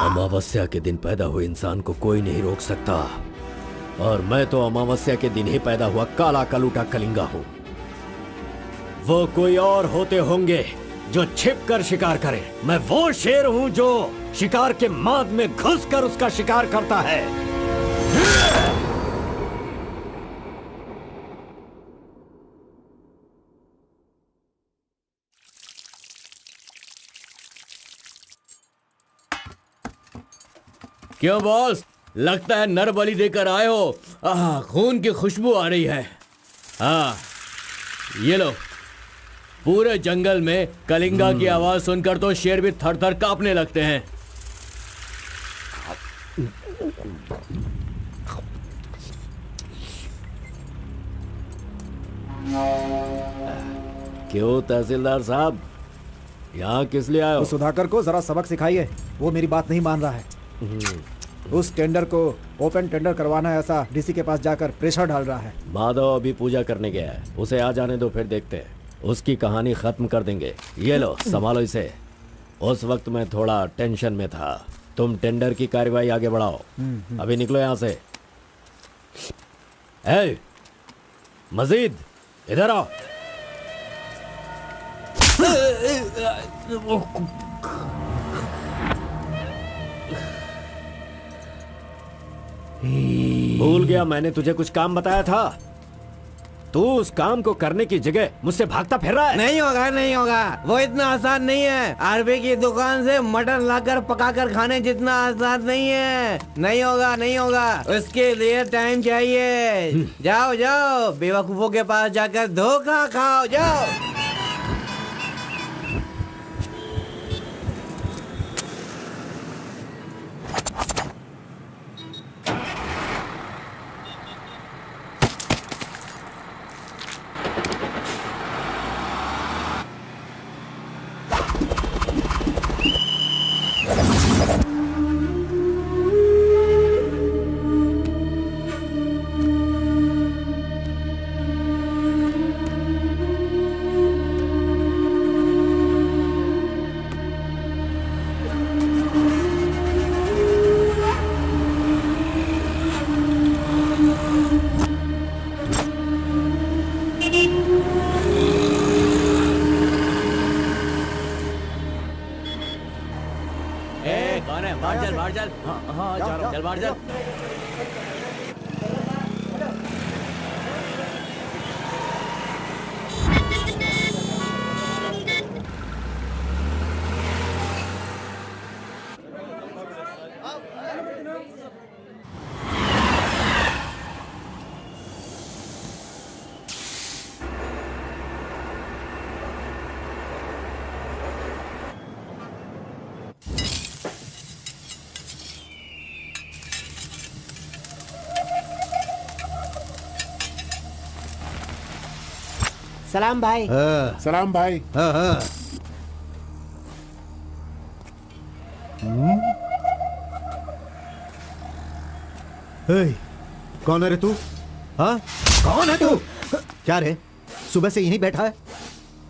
अमावस्या के दिन पैदा हुए इंसान को कोई नहीं रोक सकता, और मैं तो अमावस्या के दिन ही पैदा हुआ काला कलूटा कलिंगा हूं। वो कोई और होते होंगे जो छिप कर शिकार करे, मैं वो शेर हूं जो शिकार के माद में घुसकर उसका शिकार करता है। क्यों बॉस, लगता है नर बलि देकर आए हो। खून की खुशबू आ रही है। हाँ, ये लो। पूरे जंगल में कलिंगा की आवाज सुनकर तो शेर भी थर थर कांपने लगते हैं। क्यों तहसीलदार साहब, यहाँ किस लिए आए हो? तो सुधाकर को जरा सबक सिखाइए, वो मेरी बात नहीं मान रहा है। उस टेंडर को ओपन टेंडर करवाना है, ऐसा डीसी के पास जाकर प्रेशर डाल रहा है। माधव अभी पूजा करने गया है, उसे आ जाने दो, फिर देखते हैं। उसकी कहानी खत्म कर देंगे। ये लो, संभालो इसे। उस वक्त मैं थोड़ा टेंशन में था। तुम टेंडर की कार्यवाही आगे बढ़ाओ। अभी निकलो यहाँ से। ए, मजीद इधर आओ। भूल गया मैंने तुझे कुछ काम बताया था। तू उस काम को करने की जगह मुझसे भागता फिर रहा है। नहीं होगा, नहीं होगा। वो इतना आसान नहीं है। आरबी की दुकान से मटन लाकर पकाकर खाने जितना आसान नहीं है। नहीं होगा, नहीं होगा। उसके लिए टाइम चाहिए। जाओ जाओ, बेवकूफों के पास जाकर धोखा खाओ। जाओ। चल बाहर चल। सलाम भाई। सलाम भाई। कौन है रे तू? हाँ, कौन है तू? क्या रे, सुबह से यहीं बैठा है?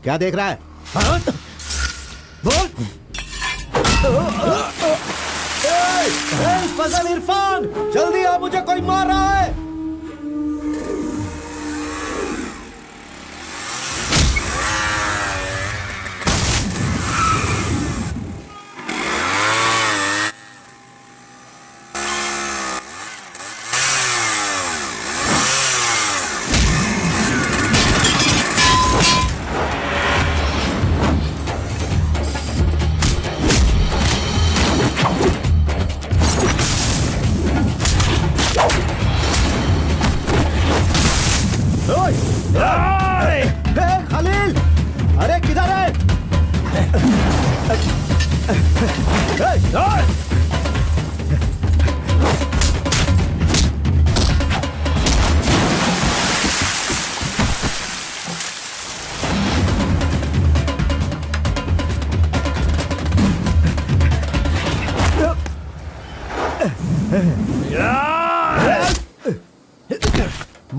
क्या देख रहा है? हाँ? बोल। फजल इरफान, जल्दी आ, मुझे कोई मार रहा है।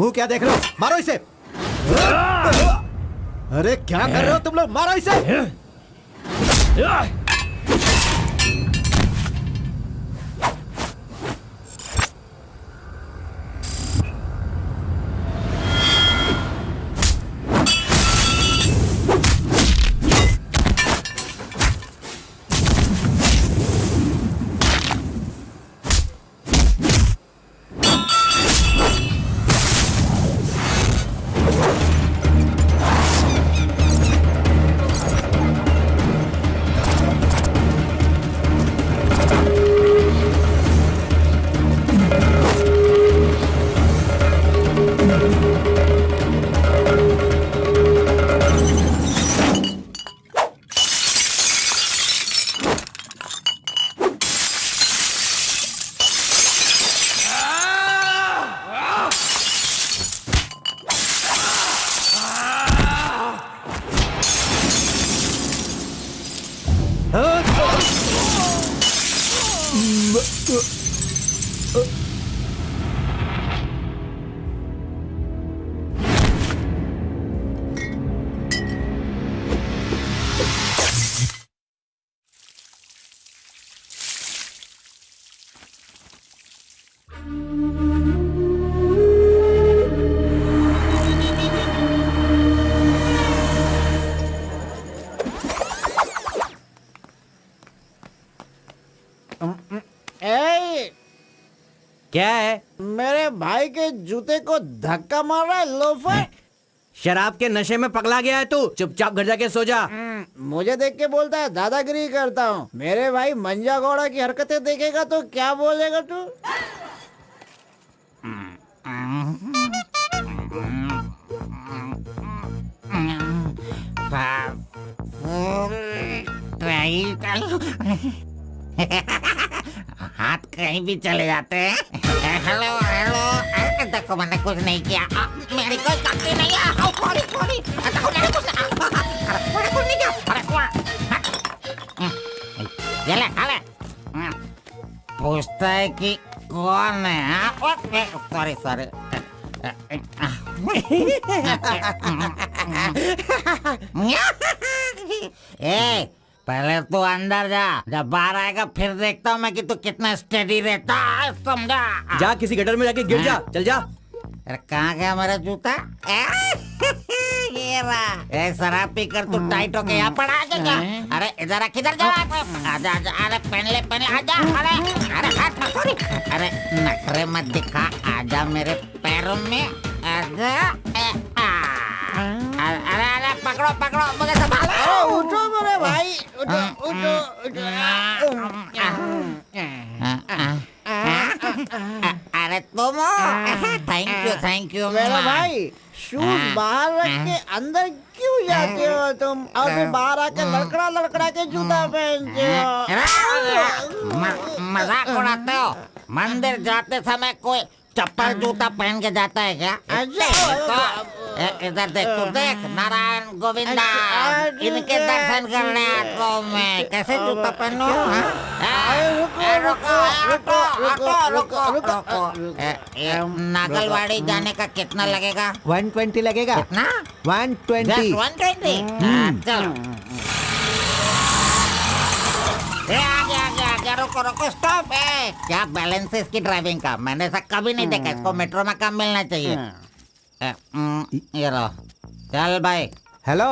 मुंह क्या देख रहे हो? मारो इसे। अरे क्या कर रहे हो तुम लोग? मारो इसे। ए, क्या है? मेरे भाई के जूते को धक्का मार रहा है लोफर। शराब के नशे में पगला गया है तू। चुपचाप घर जाके सो जा। मुझे देख के बोलता है दादागिरी करता हूँ। मेरे भाई मंजा गौड़ा की हरकतें देखेगा तो क्या बोलेगा तू? हाथ कहीं भी चले जाते हैं। हेलो हेलो, अरे देखो मैंने कुछ नहीं किया। मेरी कोई गलती नहीं है। सॉरी सॉरी, देखो मैंने कुछ नहीं किया। अरे ये ले खा ले। पूछता है कि कौन है? Sorry sorry. ए, पहले तू अंदर जा, जब बाहर आएगा फिर देखता हूँ मैं कि तू कितना स्टेडी रहता है, समझा? जा किसी गटर में जाके गिर जा। चल जा। अरे कहाँ गया मेरा जूता? ये रहा। ए, शराब पी कर तू टाइट होके यहाँ पड़ा आजा। अरे इधर किधर जा? आजा आजा। अरे पहन ले आजा। अरे हाथ मत छोड़ी। अरे नखरे मत दिखा, आजा मेरे पैरों में आजा। अरे अरे पकड़ो मुझे संभालो। उठो मेरे भाई, उठो उठो उठो। अरे तुम थैंक यू मेरा भाई, शूज बाहर रख के अंदर क्यों जाते हो तुम? और फिर बाहर आके लड़खड़ा के जूता पहनते हो। मजाक उड़ाते हो? मंदिर जाते समय कोई चप्पल जूता पहन के जाता है क्या? तो इधर देख, तू देख, नारायण गोविंदा इनके दर्शन करने आता हूँ मैं। कैसे जूता पहनूं? रुको। नागलवाड़ी जाने का कितना लगेगा? 120 लगेगा। कितना? 120। 120। चलो। आगे रुको स्टॉप है। क्या बैलेंस है इसकी ड्राइविंग का? मैंने ऐसा कभी नहीं देखा। इसको मेट्रो में काम मिलना चाहिए। ये लो, चल भाई। हेलो,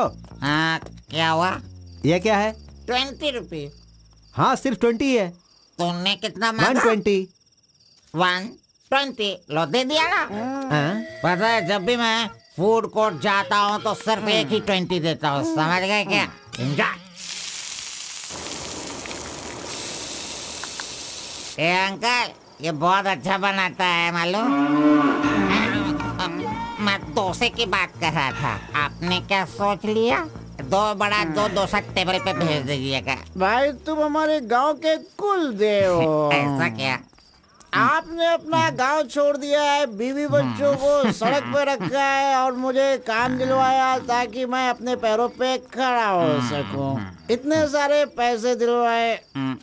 हाँ क्या हुआ? ये क्या है? 20 रुपीज। हाँ सिर्फ 20 है। तुमने कितना मांगा? 120। 120 लो, दे दिया ना। हाँ? पता है, जब भी मैं फूड कोर्ट जाता हूँ तो सिर्फ एक ही 20 देता हूँ, समझ गए क्या? एंजॉय। ए अंकल, ये बहुत अच्छा बनाता है मालूम। मैं डोसे की बात कर रहा था, आपने क्या सोच लिया? 2 बड़ा 2 डोसा टेबल पे भेज दीजिएगा। भाई तुम हमारे गांव के कुल देव हो। ऐसा क्या? आपने अपना गांव छोड़ दिया है, बीवी बच्चों को सड़क पे रखा है और मुझे काम दिलवाया ताकि मैं अपने पैरों पे खड़ा हो सकूं। इतने सारे पैसे दिलवाए,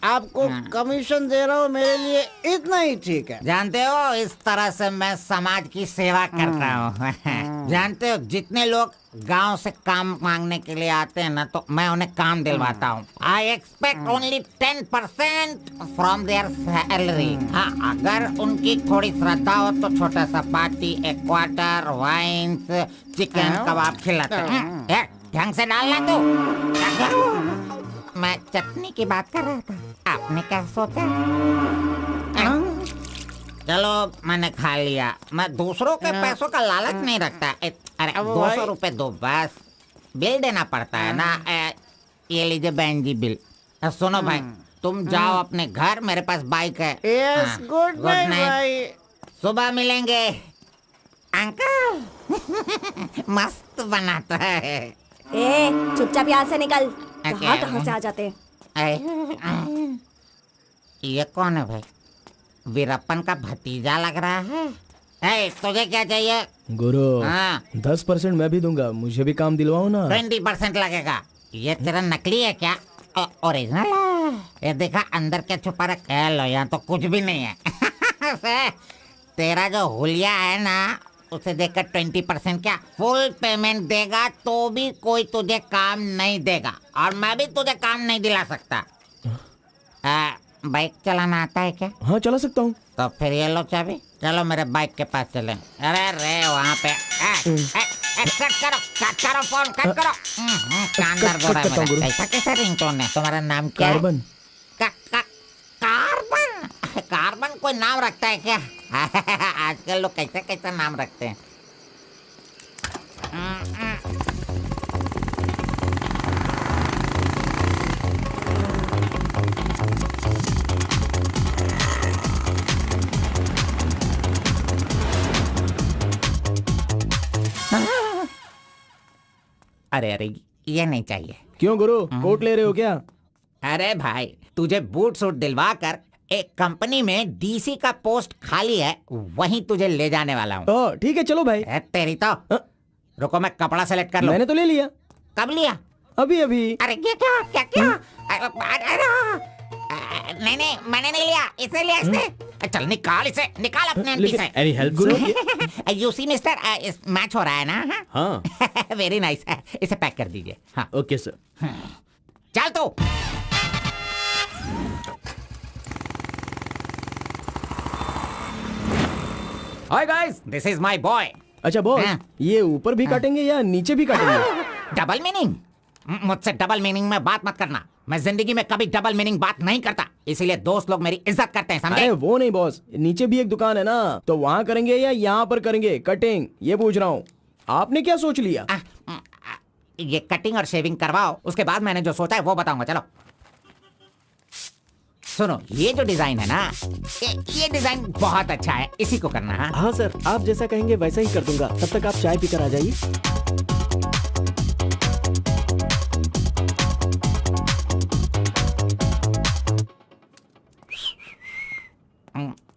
आपको कमीशन दे रहा हूँ, मेरे लिए इतना ही ठीक है। जानते हो, इस तरह से मैं समाज की सेवा करता हूँ। जानते हो, जितने लोग गांव से काम मांगने के लिए आते हैं ना, तो मैं उन्हें काम दिलवाता हूँ। I expect only 10% from there salary. हाँ, अगर उनकी थोड़ी श्रद्धा हो तो छोटा सा पार्टी, एक क्वार्टर, वाइन्स, चिकन कबाब खिलाते हैं। ढंग से डालना तू। मैं चटनी की बात कर रहा था, आपने क्या सोचा? चलो, मैंने खा लिया। मैं दूसरों के पैसों का लालच नहीं रखता। अरे 200 रुपए दो बस, बिल देना पड़ता है ना। ये लीजिए बहन जी बिल। सुनो भाई, तुम जाओ अपने घर, मेरे पास बाइक है। यस, गुड नाइट भाई। सुबह मिलेंगे। अंकल मस्त बनाता है। ए, चुपचाप यहाँ से निकल। क्या? कहाँ से आ जाते हैं? ये कौन है भाई? वीरप्पन का भतीजा लग रहा है। तुझे क्या चाहिए? गुरु, हाँ। 10% मैं भी दूंगा, मुझे भी काम दिलवाओ ना। 20% लगेगा। ये तेरा नकली है क्या? ओरिजिनल है। ये देखा अंदर क्या छुपा रखा है? लो, यहाँ तो कुछ भी नहीं है। तेरा जो हुलिया है ना, उसे देखकर 20% क्या फुल पेमेंट देगा तो भी कोई तुझे काम नहीं देगा, और मैं भी तुझे काम नहीं दिला सकता। बाइक चलाना आता है क्या? हाँ, चला सकता हूँ। तो फिर ये लो चाबी, चलो मेरे बाइक के पास चले। अरे रे वहाँ पे कट करो फोन, कट करो। कान दर्द हो रहा है मेरा। कैसा कैसा रिंगटोन है? तुम्हारा नाम क्या है? कार्बन। कार्बन? कार्बन कोई नाम रखता है क्या? आजकल लोग कैसा कैसा नाम रखते हैं। अरे अरे, ये नहीं चाहिए। क्यों गुरु, कोट ले रहे हो क्या? अरे भाई, तुझे बूट सूट दिलवा कर एक कंपनी में डीसी का पोस्ट खाली है, वहीं तुझे ले जाने वाला हूँ। तो ठीक है, चलो भाई। तेरी तो। रुको, मैं कपड़ा सेलेक्ट कर लूं। मैंने तो ले लिया। कब लिया? अभी अभी। अरे ये क्या क्या क्या? नहीं नहीं, मैंने नहीं लिया, इसे लिया इसने। चल निकाल इसे, निकाल अपने एमपी से। Any help Guru? You see mister, match हो रहा है ना? हाँ। Very nice. इसे पैक कर दीजिए। हाँ, ओके सर। चल तू। Hi guys, this is my boy. अच्छा बॉस, हाँ। ये ऊपर भी काटेंगे या नीचे भी काटेंगे? Double meaning? मुझसे डबल मीनिंग में बात मत करना। मैं जिंदगी में कभी डबल मीनिंग बात नहीं करता, इसीलिए दोस्त लोग मेरी इज्जत करते हैं, समझे? अरे वो नहीं बॉस, नीचे भी एक दुकान है ना, तो वहाँ करेंगे या यहाँ पर करेंगे कटिंग, ये पूछ रहा हूँ। आपने क्या सोच लिया? ये कटिंग और शेविंग करवाओ, उसके बाद मैंने जो सोचा है वो बताऊंगा। चलो सुनो, ये जो डिजाइन है ना, ये डिजाइन बहुत अच्छा है, इसी को करना है। हाँ सर, आप जैसा कहेंगे वैसा ही कर दूंगा। तब तक आप चाय पीकर आ जाइए।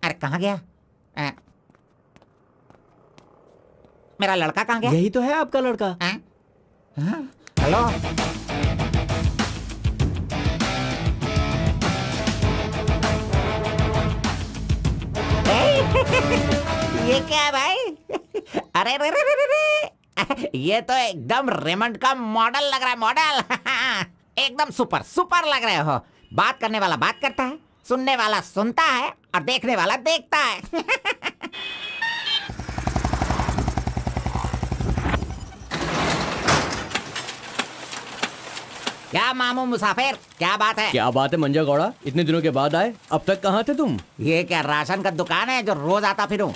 अरे कहाँ गया? मेरा लड़का कहाँ गया? यही तो है आपका लड़का। हेलो, ये क्या है भाई? अरे रे रे रे रे, ये तो एकदम रेमंड का मॉडल लग रहा है, मॉडल। एकदम सुपर सुपर लग रहे हो। बात करने वाला बात करता है, सुनने वाला सुनता है, और देखने वाला देखता है। क्या मामू मुसाफिर, क्या बात है? क्या बात है मंजा गौड़ा, इतने दिनों के बाद आए। अब तक कहाँ थे तुम? ये क्या राशन का दुकान है जो रोज आता फिरूं?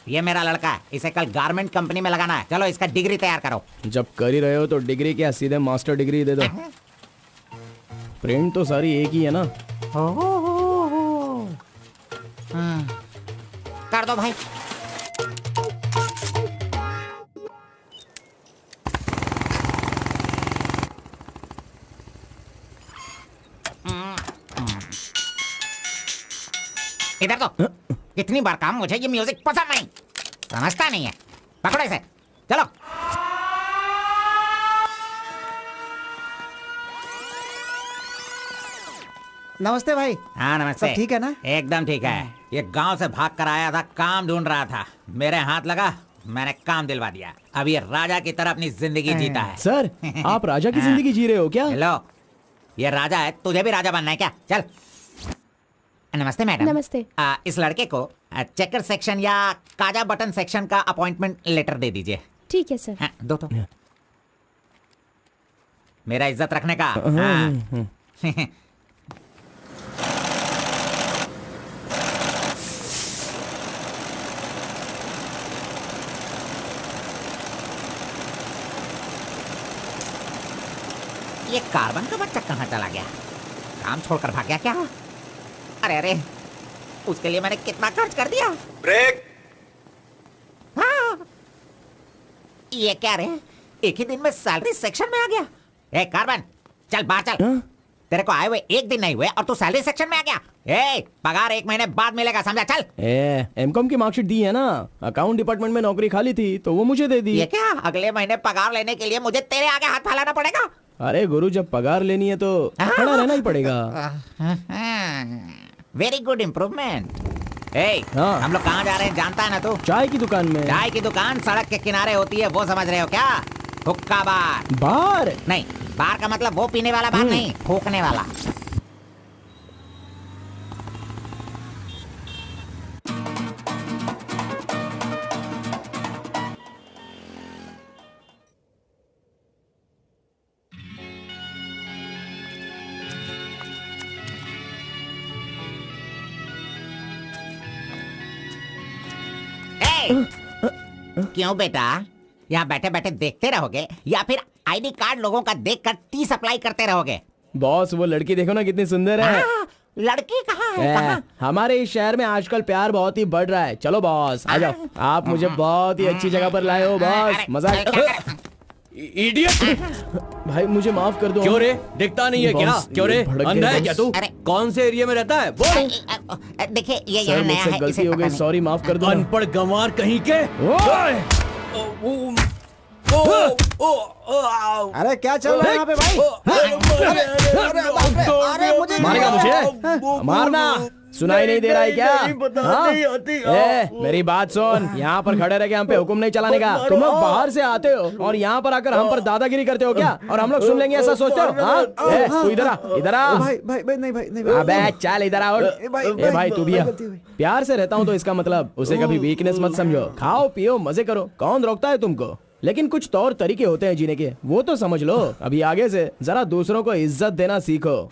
ये मेरा लड़का है, इसे कल गारमेंट कंपनी में लगाना है। चलो इसका डिग्री तैयार करो। जब कर ही रहे हो तो डिग्री क्या, सीधे मास्टर डिग्री दे दो। प्रिंट तो सारी एक ही है ना। कर दो भाई। इधर तो। कितनी बार कहा मुझे ये म्यूजिक पसंद नहीं, समझता नहीं है। पकड़ो इसे, चलो। नमस्ते भाई। हाँ नमस्ते। सब ठीक है ना? एकदम ठीक है। ये गांव से भाग कर आया था, काम ढूंढ रहा था, मेरे हाथ लगा, मैंने काम दिलवा दिया। अब ये राजा की तरह अपनी जिंदगी जीता है। सर, आप राजा की जिंदगी जी रहे हो क्या? हेलो, ये राजा है, तुझे भी राजा बनना है क्या? चल। नमस्ते मैडम। नमस्ते। इस लड़के को चेकर सेक्शन या काजा बटन सेक्शन का अपॉइंटमेंट लेटर दे दीजिए। ठीक है सर। हाँ, दो तो। मेरा इज्जत रखने का। हाँ। ये कार्बन का बच्चा कहाँ चला गया? काम छोड़कर भाग गया क्या? अरे अरे, उसके लिए मैंने कितना खर्च कर दिया। ब्रेक। हाँ। ये क्या रे, एक ही दिन में सैलरी सेक्शन में आ गया। ए कार्बन, चल बाहर चल। तेरे को आए हुए एक दिन नहीं हुए और तू सैलरी सेक्शन में आ गया। ए, पगार 1 महीने बाद मिलेगा, समझा? चल। एमकॉम की मार्कशीट दी है ना, अकाउंट डिपार्टमेंट में नौकरी खाली थी तो वो मुझे दे दी। ये क्या, अगले महीने पगार लेने के लिए मुझे तेरे आगे हाथ फैलाना पड़ेगा? अरे गुरु, जब पगार लेनी है तो खड़ा रहना ही पड़ेगा। Very good improvement. ए, हाँ। हम लोग कहाँ जा रहे हैं जानता है ना तू? चाय की दुकान में। चाय की दुकान सड़क के किनारे होती है, वो समझ रहे हो क्या? हुक्का बार। बार? नहीं, बार का मतलब वो पीने वाला बार नहीं, फूकने वाला। क्यों बेटा, यहाँ बैठे बैठे देखते रहोगे या फिर आईडी कार्ड लोगों का देखकर टी सप्लाई करते रहोगे? बॉस, वो लड़की देखो ना कितनी सुंदर है। लड़की कहाँ है? कहाँ? हमारे इस शहर में आजकल प्यार बहुत ही बढ़ रहा है। चलो बॉस, आ जाओ। आप मुझे बहुत ही अच्छी जगह पर लाए हो बॉस। मजा इडियट! भाई मुझे माफ कर दो। क्यों रे, दिखता नहीं है क्या? बॉस, क्यों रे, भड़क गए अंधा है बॉस। क्या तू? अरे। कौन से एरिया में रहता है बोल? देखिए ये सर, यहाँ नया मुझसे है, गलती इसे हो पता गई, नहीं। सॉरी, माफ कर दो। अनपढ़ गंवार कहीं के। अरे क्या चल रहा है यहाँ पे भाई? अरे मुझे मारेगा मुझे? मारना सुनाई नहीं दे रहा है क्या? हाँ? मेरी बात सुन, यहाँ पर खड़े रह के हम पे हुक्म नहीं चलाने का। तुम लोग बाहर से आते हो और यहाँ पर आकर हम पर दादागिरी करते हो क्या? और हम लोग सुन लेंगे ऐसा सोचते हो? हाँ? तू इधर आ, इधर आ। भाई भाई भाई नहीं भाई नहीं। अबे चल इधर आओ। ए भाई तू भी आ। प्यार से रहता हूँ तो इसका मतलब उसे कभी वीकनेस मत समझो। खाओ पियो मजे करो, कौन रोकता है तुमको? लेकिन कुछ तौर तरीके होते हैं जीने के, वो तो समझ लो। अभी आगे से जरा दूसरों को इज्जत देना सीखो।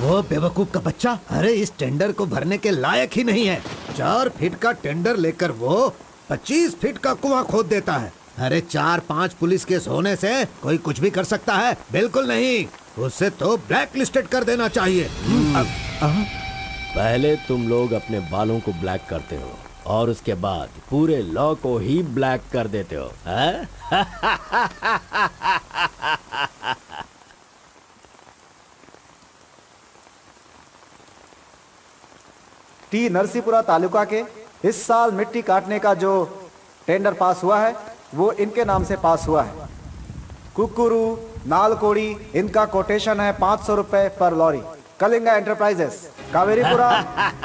वो बेवकूफ का बच्चा, अरे इस टेंडर को भरने के लायक ही नहीं है। 4 फीट का टेंडर लेकर वो 25 फीट का कुआं खोद देता है। अरे 4-5 पुलिस केस होने से कोई कुछ भी कर सकता है? बिल्कुल नहीं, उसे तो ब्लैक लिस्टेड कर देना चाहिए। पहले तुम लोग अपने बालों को ब्लैक करते हो और उसके बाद पूरे लॉ को ही ब्लैक कर देते हो, हैं? टी नरसीपुरा तालुका के इस साल मिट्टी काटने का जो टेंडर पास हुआ है वो इनके नाम से पास हुआ है। कुकुरू, नालकोड़ी, इनका कोटेशन है 500 रुपए पर lorry. Kalinga enterprises, Kaveripura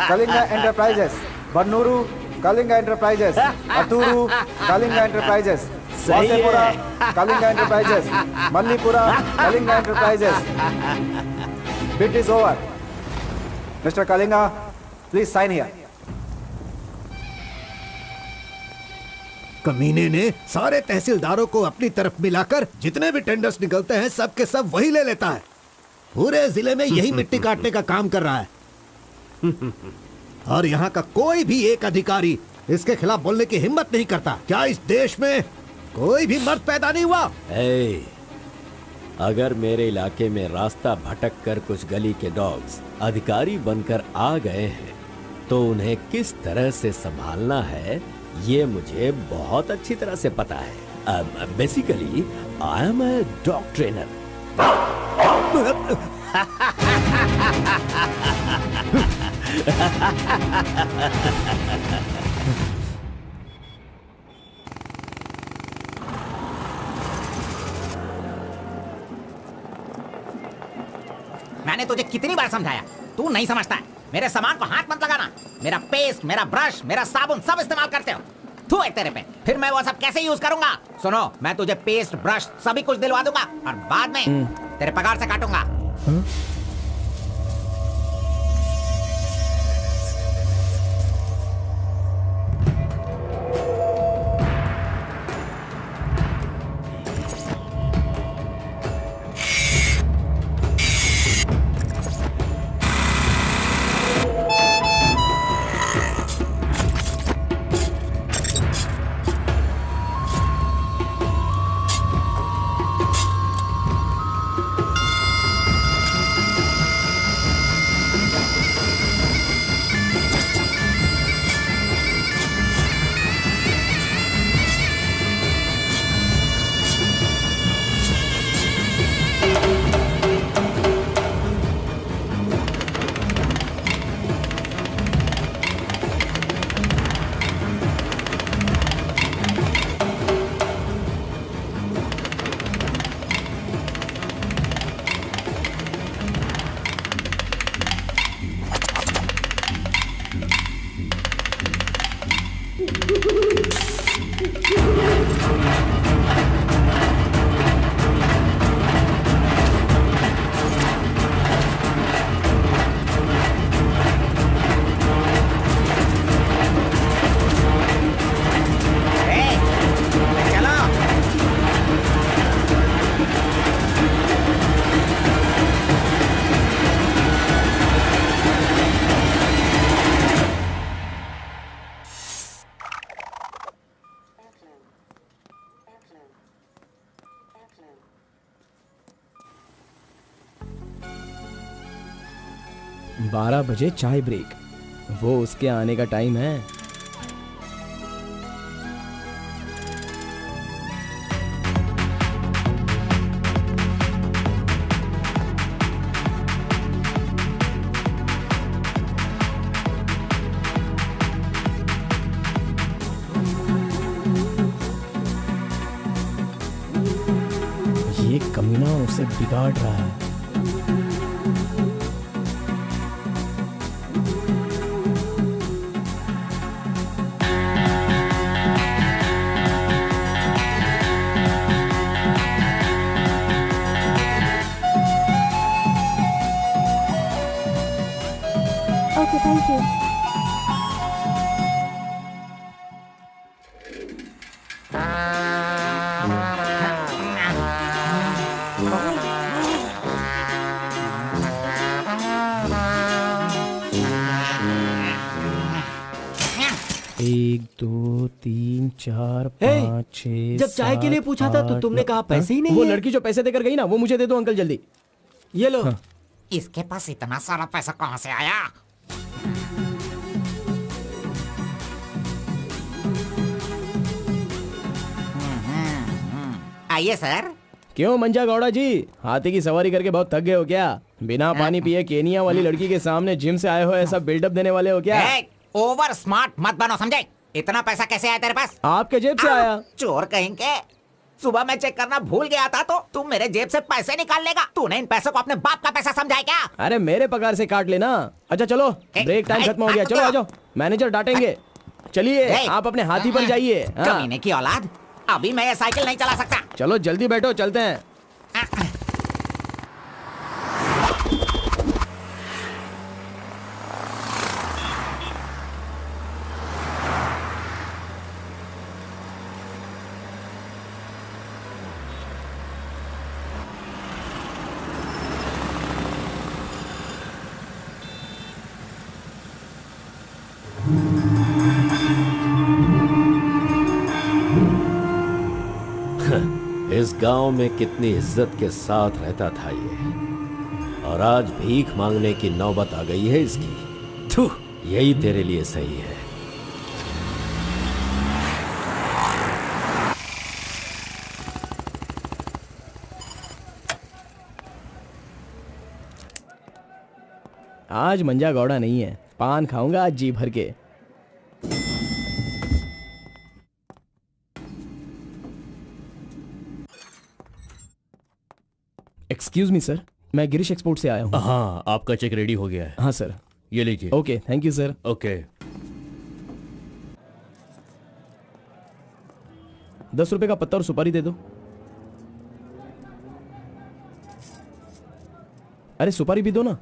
Kalinga enterprises, Bannuru Kalinga enterprises, Aturu Kalinga enterprises, Vasepura Kalinga enterprises, Mallipura Kalinga enterprises. Bit is over. Mister Kalinga, please sign here. कमीने ने सारे तहसीलदारों को अपनी तरफ मिलाकर जितने भी टेंडर्स निकलते हैं सब के सब वही ले लेता है। पूरे जिले में यही मिट्टी काटने का काम कर रहा है। और यहाँ का कोई भी एक अधिकारी इसके खिलाफ बोलने की हिम्मत नहीं करता। क्या इस देश में कोई भी मर्द पैदा नहीं हुआ? अगर मेरे इलाके में रास्ता भटक कर कुछ गली के डॉग्स अधिकारी बनकर आ गए हैं तो उन्हें किस तरह से संभालना है ये मुझे बहुत अच्छी तरह से पता है। Basically I am a dog trainer. मैंने तुझे कितनी बार समझाया, तू नहीं समझता है। मेरे सामान को हाथ मत लगाना। मेरा पेस्ट, मेरा ब्रश, मेरा साबुन सब इस्तेमाल करते हो। तू है तेरे पे, फिर मैं वो सब कैसे यूज करूंगा? सुनो, मैं तुझे पेस्ट, ब्रश सभी कुछ दिलवा दूंगा और बाद में तेरे पगार से काटूंगा। बारह बजे चाय ब्रेक, वो उसके आने का टाइम है। ये कमीना उसे बिगाड़ रहा है। Okay, thank you. एक, दो, तीन, चार, पाँच, छः, जब चाय के लिए पूछा था तो तुमने कहा पैसे ही नहीं वो है। लड़की जो पैसे देकर गई ना, वो मुझे दे दो अंकल जल्दी। ये लो। इसके पास इतना सारा पैसा कहाँ से आया? आइए सर। क्यों मंजा गौड़ा जी, हाथी की सवारी करके बहुत थक गए हो क्या? बिना पानी पिए केनिया वाली लड़की के सामने जिम से आए हो, ऐसा बिल्डअप देने वाले हो क्या? ओवर स्मार्ट मत बनो, समझे? इतना पैसा कैसे आया तेरे पास? आपके जेब से आया। चोर कहेंगे। सुबह मैं चेक करना भूल गया था तो तुम मेरे जेब से पैसे निकाल लेगा। तूने इन पैसों को अपने बाप का पैसा समझा है क्या? अरे मेरे पगार से काट लेना। अच्छा चलो, ब्रेक टाइम खत्म हो गया, चलो आ जाओ, मैनेजर डांटेंगे। चलिए आप अपने हाथी पर जाइए। कमीने की औलाद, अभी मैं ये साइकिल नहीं चला सकता। चलो जल्दी बैठो, चलते हैं। इस गांव में कितनी इज्जत के साथ रहता था ये, और आज भीख मांगने की नौबत आ गई है इसकी। थू, यही तेरे लिए सही है। आज मंजा गौड़ा नहीं है, पान खाऊंगा आज जी भर के। एक्सक्यूज मी सर, मैं गिरीश एक्सपोर्ट से आया हूँ। हाँ, आपका चेक रेडी हो गया है। हाँ सर। ये लीजिए। Okay, thank you sir. Okay. 10 रुपए का पत्ता और सुपारी दे दो। अरे सुपारी भी दो ना।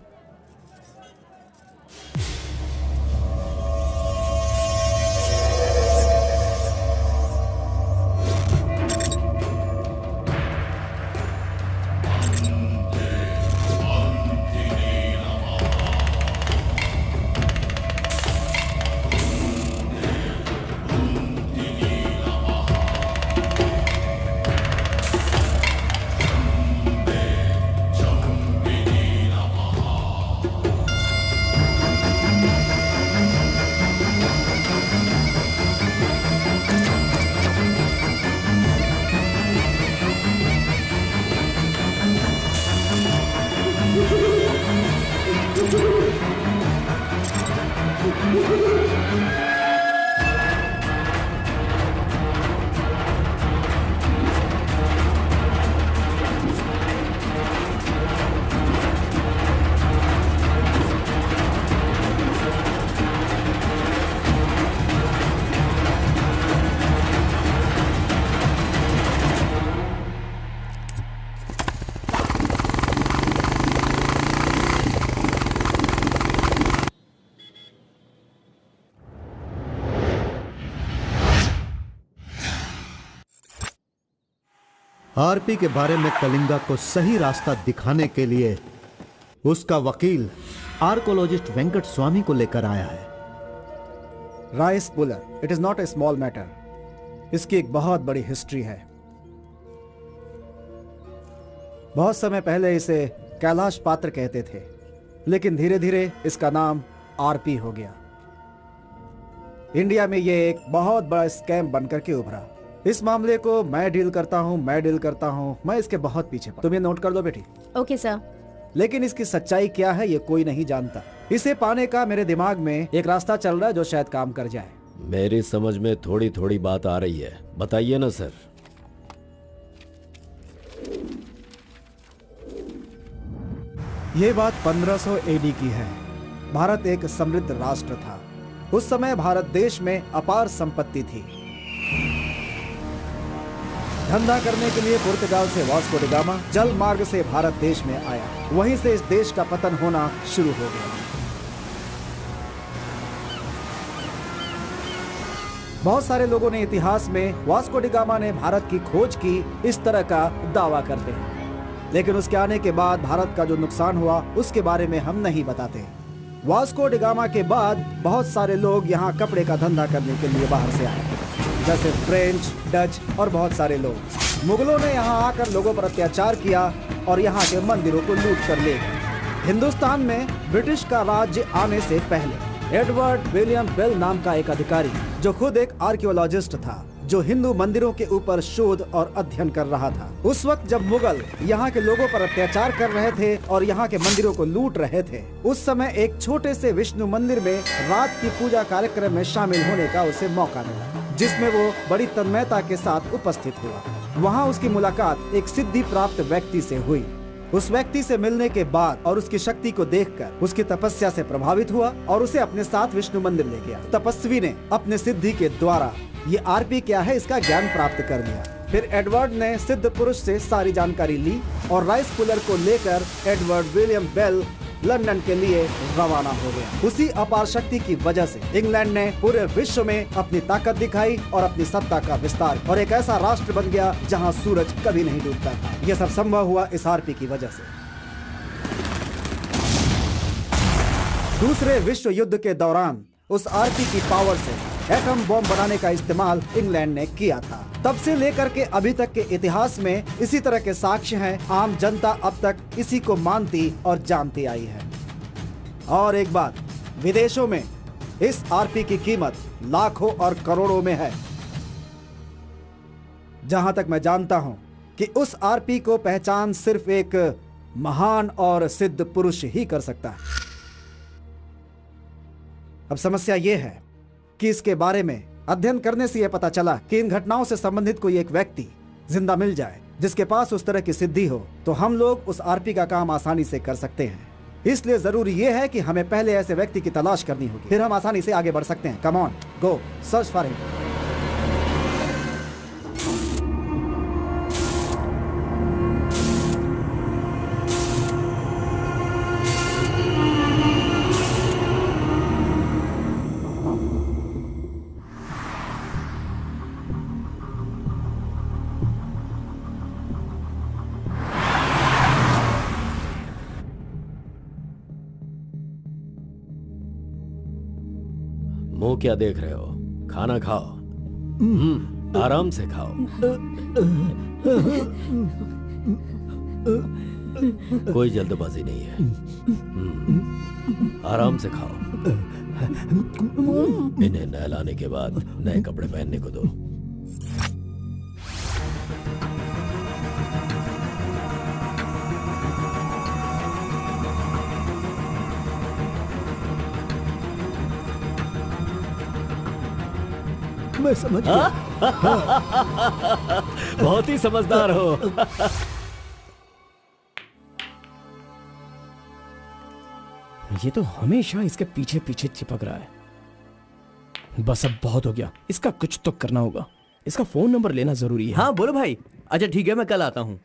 आरपी के बारे में कलिंगा को सही रास्ता दिखाने के लिए उसका वकील आर्कोलॉजिस्ट वेंकट स्वामी को लेकर आया है। Rice puller, it is not a small matter. इसकी एक बहुत बड़ी हिस्ट्री है। बहुत समय पहले इसे कैलाश पात्र कहते थे, लेकिन धीरे धीरे इसका नाम आरपी हो गया। इंडिया में यह एक बहुत बड़ा स्कैम बनकर के उभरा। इस मामले को मैं डील करता हूँ, मैं इसके बहुत पीछे तुम ये नोट कर दो बेटी। Okay sir. लेकिन इसकी सच्चाई क्या है ये कोई नहीं जानता। इसे पाने का मेरे दिमाग में एक रास्ता चल रहा है जो शायद काम कर जाए। मेरी समझ में थोड़ी थोड़ी बात आ रही है, बताइए ना सर। ये बात 1500 एडी की है। भारत एक समृद्ध राष्ट्र था। उस समय भारत देश में अपार संपत्ति थी। धंधा करने के लिए पुर्तगाल से वास्को डी गामा जल मार्ग से भारत देश में आया। वहीं से इस देश का पतन होना शुरू हो गया। बहुत सारे लोगों ने इतिहास में वास्को डी गामा ने भारत की खोज की इस तरह का दावा करते हैं, लेकिन उसके आने के बाद भारत का जो नुकसान हुआ उसके बारे में हम नहीं बताते। वास्को डी गामा के बाद बहुत सारे लोग यहाँ कपड़े का धंधा करने के लिए बाहर से आए, जैसे फ्रेंच, डच और बहुत सारे लोग। मुगलों ने यहाँ आकर लोगों पर अत्याचार किया और यहाँ के मंदिरों को लूट कर ले गए। हिंदुस्तान में ब्रिटिश का राज्य आने से पहले एडवर्ड विलियम बेल नाम का एक अधिकारी, जो खुद एक आर्कियोलॉजिस्ट था, जो हिंदू मंदिरों के ऊपर शोध और अध्ययन कर रहा था। उस वक्त जब मुगल यहाँ के लोगों पर अत्याचार कर रहे थे और यहाँ के मंदिरों को लूट रहे थे, उस समय एक छोटे से विष्णु मंदिर में रात की पूजा कार्यक्रम में शामिल होने का उसे मौका मिला, जिसमें वो बड़ी तन्मयता के साथ उपस्थित हुआ। वहाँ उसकी मुलाकात एक सिद्धि प्राप्त व्यक्ति से हुई। उस व्यक्ति से मिलने के बाद और उसकी शक्ति को देखकर उसकी तपस्या से प्रभावित हुआ और उसे अपने साथ विष्णु मंदिर ले गया। तपस्वी ने अपने सिद्धि के द्वारा ये आरपी क्या है इसका ज्ञान प्राप्त कर लिया। फिर एडवर्ड ने सिद्ध पुरुष से सारी जानकारी ली और राइस पुलर को लेकर एडवर्ड विलियम बेल लंदन के लिए रवाना हो गया। उसी अपार शक्ति की वजह से इंग्लैंड ने पूरे विश्व में अपनी ताकत दिखाई और अपनी सत्ता का विस्तार, और एक ऐसा राष्ट्र बन गया जहां सूरज कभी नहीं डूबता था। यह सब संभव हुआ इस आरपी की वजह से। दूसरे विश्व युद्ध के दौरान उस आरपी की पावर से एटम बॉम्ब बनाने का इस्तेमाल इंग्लैंड ने किया था। तब से लेकर के अभी तक के इतिहास में इसी तरह के साक्ष्य हैं। आम जनता अब तक इसी को मानती और जानती आई है। और एक बात, विदेशों में इस आरपी की कीमत लाखों और करोड़ों में है। जहां तक मैं जानता हूं कि उस आरपी को पहचान सिर्फ एक महान और सिद्ध पुरुष ही कर सकता है। अब समस्या यह है कि इसके बारे में अध्ययन करने से यह पता चला कि इन घटनाओं से संबंधित कोई एक व्यक्ति जिंदा मिल जाए जिसके पास उस तरह की सिद्धि हो, तो हम लोग उस आरपी का काम आसानी से कर सकते हैं। इसलिए जरूरी यह है कि हमें पहले ऐसे व्यक्ति की तलाश करनी होगी, फिर हम आसानी से आगे बढ़ सकते हैं। Come on, go search for him. मुंह क्या देख रहे हो? खाना खाओ। आराम से खाओ। कोई जल्दबाजी नहीं है। आराम से खाओ। इन्हें नहलाने के बाद नए कपड़े पहनने को दो। मैं समझ गया। बहुत ही समझदार हो। ये तो हमेशा इसके पीछे पीछे चिपक रहा है। बस अब बहुत हो गया, इसका कुछ तो करना होगा। इसका फोन नंबर लेना जरूरी है। हाँ बोलो भाई। अच्छा ठीक है, मैं कल आता हूँ।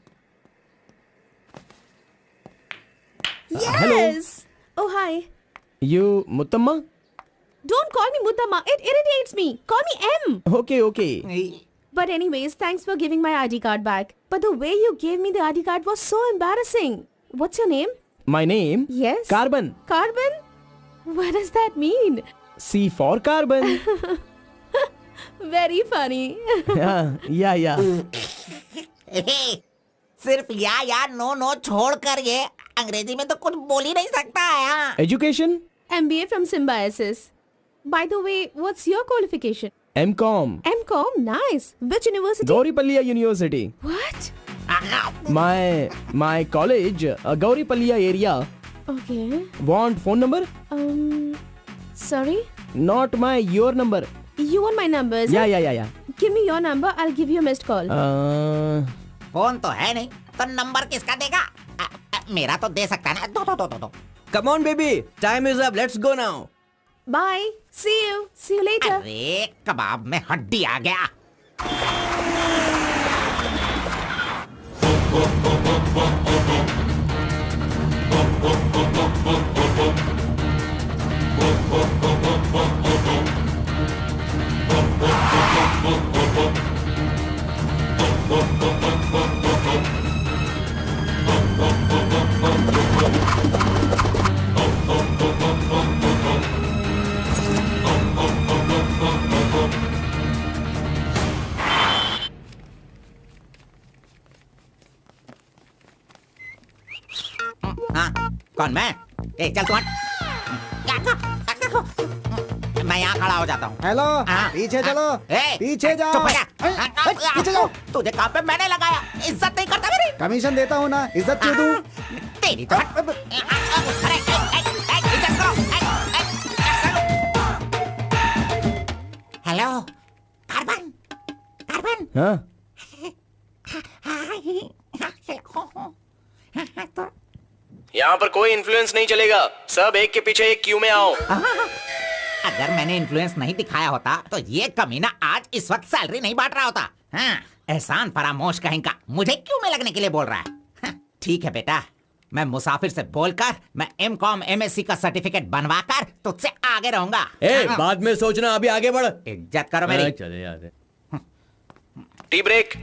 Yes. Oh hi. You Muttamma? Don't call me Muttama. It irritates me. Call me M. Okay okay. But anyways, thanks for giving my ID card back. But the way you gave me the ID card was so embarrassing. What's your name? My name? Yes. Carbon. Carbon? What does that mean? C for carbon. Very funny. या सिर्फ या no छोड़ कर ये अंग्रेजी में तो कुछ बोल ही नहीं सकता है। Education? MBA from Symbiosis. By the way, what's your qualification? M.Com. M.Com? Nice. Which university? Gauripalliya university. What? My college, Gauripalliya area. Okay. Want phone number? Sorry? Not your number. You want my number? is it? Yeah. Give me your number. I'll give you a missed call. Phone तो है नहीं, तो number किसका देगा? मेरा तो दे सकता है ना। दो। Come on baby, time is up. Let's go now. Bye. See you. See you later. अरे कबाब में हड्डी आ गया। हाँ, कौन मैं? ए चल तू हट। मैं यहाँ खड़ा हो जाता हूँ। हेलो, हाँ, पीछे चलो। ए, पीछे जाओ। चुप हो जा। पीछे जाओ। तुझे काम पे मैंने लगाया, इज्जत नहीं करता मेरी। कमीशन देता हूँ ना, इज्जत क्यों दूं? तेरी तो हट। अरे, इज्जत करो। Hello, carbon. हाँ? यहाँ पर कोई इन्फ्लुएंस नहीं चलेगा। सब एक के पीछे एक क्यू में आओ। अगर मैंने इन्फ्लुएंस नहीं दिखाया होता तो ये कमीना आज इस वक्त सैलरी नहीं बांट रहा होता। हाँ, एहसान फरामोश कहेंगा, मुझे क्यों में लगने के लिए बोल रहा है? हाँ, ठीक है बेटा, मैं मुसाफिर से बोलकर मैं M.Com MSc का सर्टिफिकेट बनवाकर तुझसे आगे रहूंगा। बाद में सोचना, अभी आगे बढ़। इज्जत करो मेरी। चले यार। Tea break.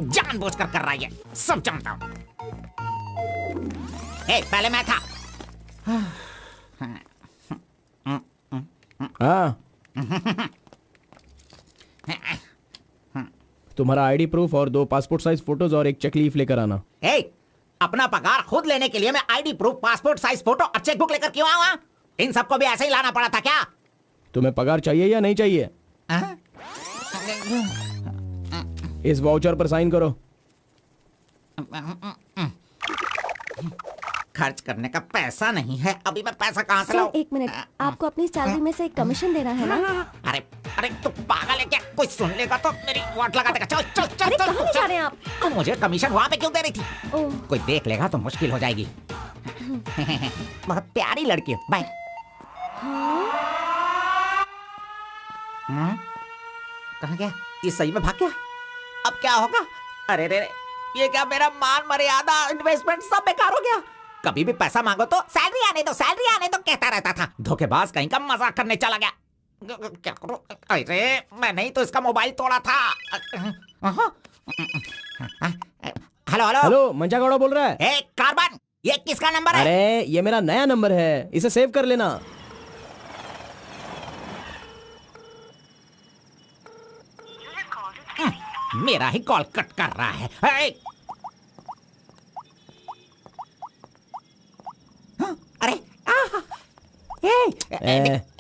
जानबूझकर कर रहा है, सब जानता हूँ। पहले मैं था। हाँ, तुम्हारा आईडी प्रूफ और 2 पासपोर्ट साइज फोटोज और एक चेक लीफ लेकर आना। ए, अपना पगार खुद लेने के लिए मैं ID proof, passport size photo और चेकबुक लेकर क्यों आऊं? इन सबको भी ऐसे ही लाना पड़ा था क्या? तुम्हें पगार चाहिए या नहीं चाहिए? इस वाउचर पर साइन करो। खर्च करने का पैसा नहीं है, अभी मैं पैसा कहाँ से सर लाऊं? 1 मिनट, आपको अपनी सैलरी में से एक कमीशन देना है ना? अरे अरे तू पागल है क्या? कोई सुन लेगा तो मेरी वाट लगा देगा। चल चल चल अरे चल, कहाँ ले जा रहे हैं आप? तू मुझे कमीशन वहाँ पे क्यों दे रही थी? ओह, कोई देख लेगा तो मुश्किल हो जाएगी। बहुत प्यारी लड़की है। बाय। कहाँ गया? ये सही में भाग गया? अब क्या होगा? अरे रे रे, ये क्या मेरा मान मर्यादा इन्वेस्टमेंट सब बेकार हो गया। कभी भी पैसा मांगो तो सैलरी आने दो, सैलरी आने दो कहता रहता था। धोखेबाज कहीं का मजाक करने चला गया। क्या करूं? अरे मैंने ही तो इसका मोबाइल तोड़ा था। हेलो हेलो हेलो, मंजा गौड़ा बोल रहा है। ए कार्बन, ये किसका नंबर है? अरे ये मेरा नया नंबर है, इसे सेव कर लेना। मेरा ही कॉल कट कर रहा है। अरे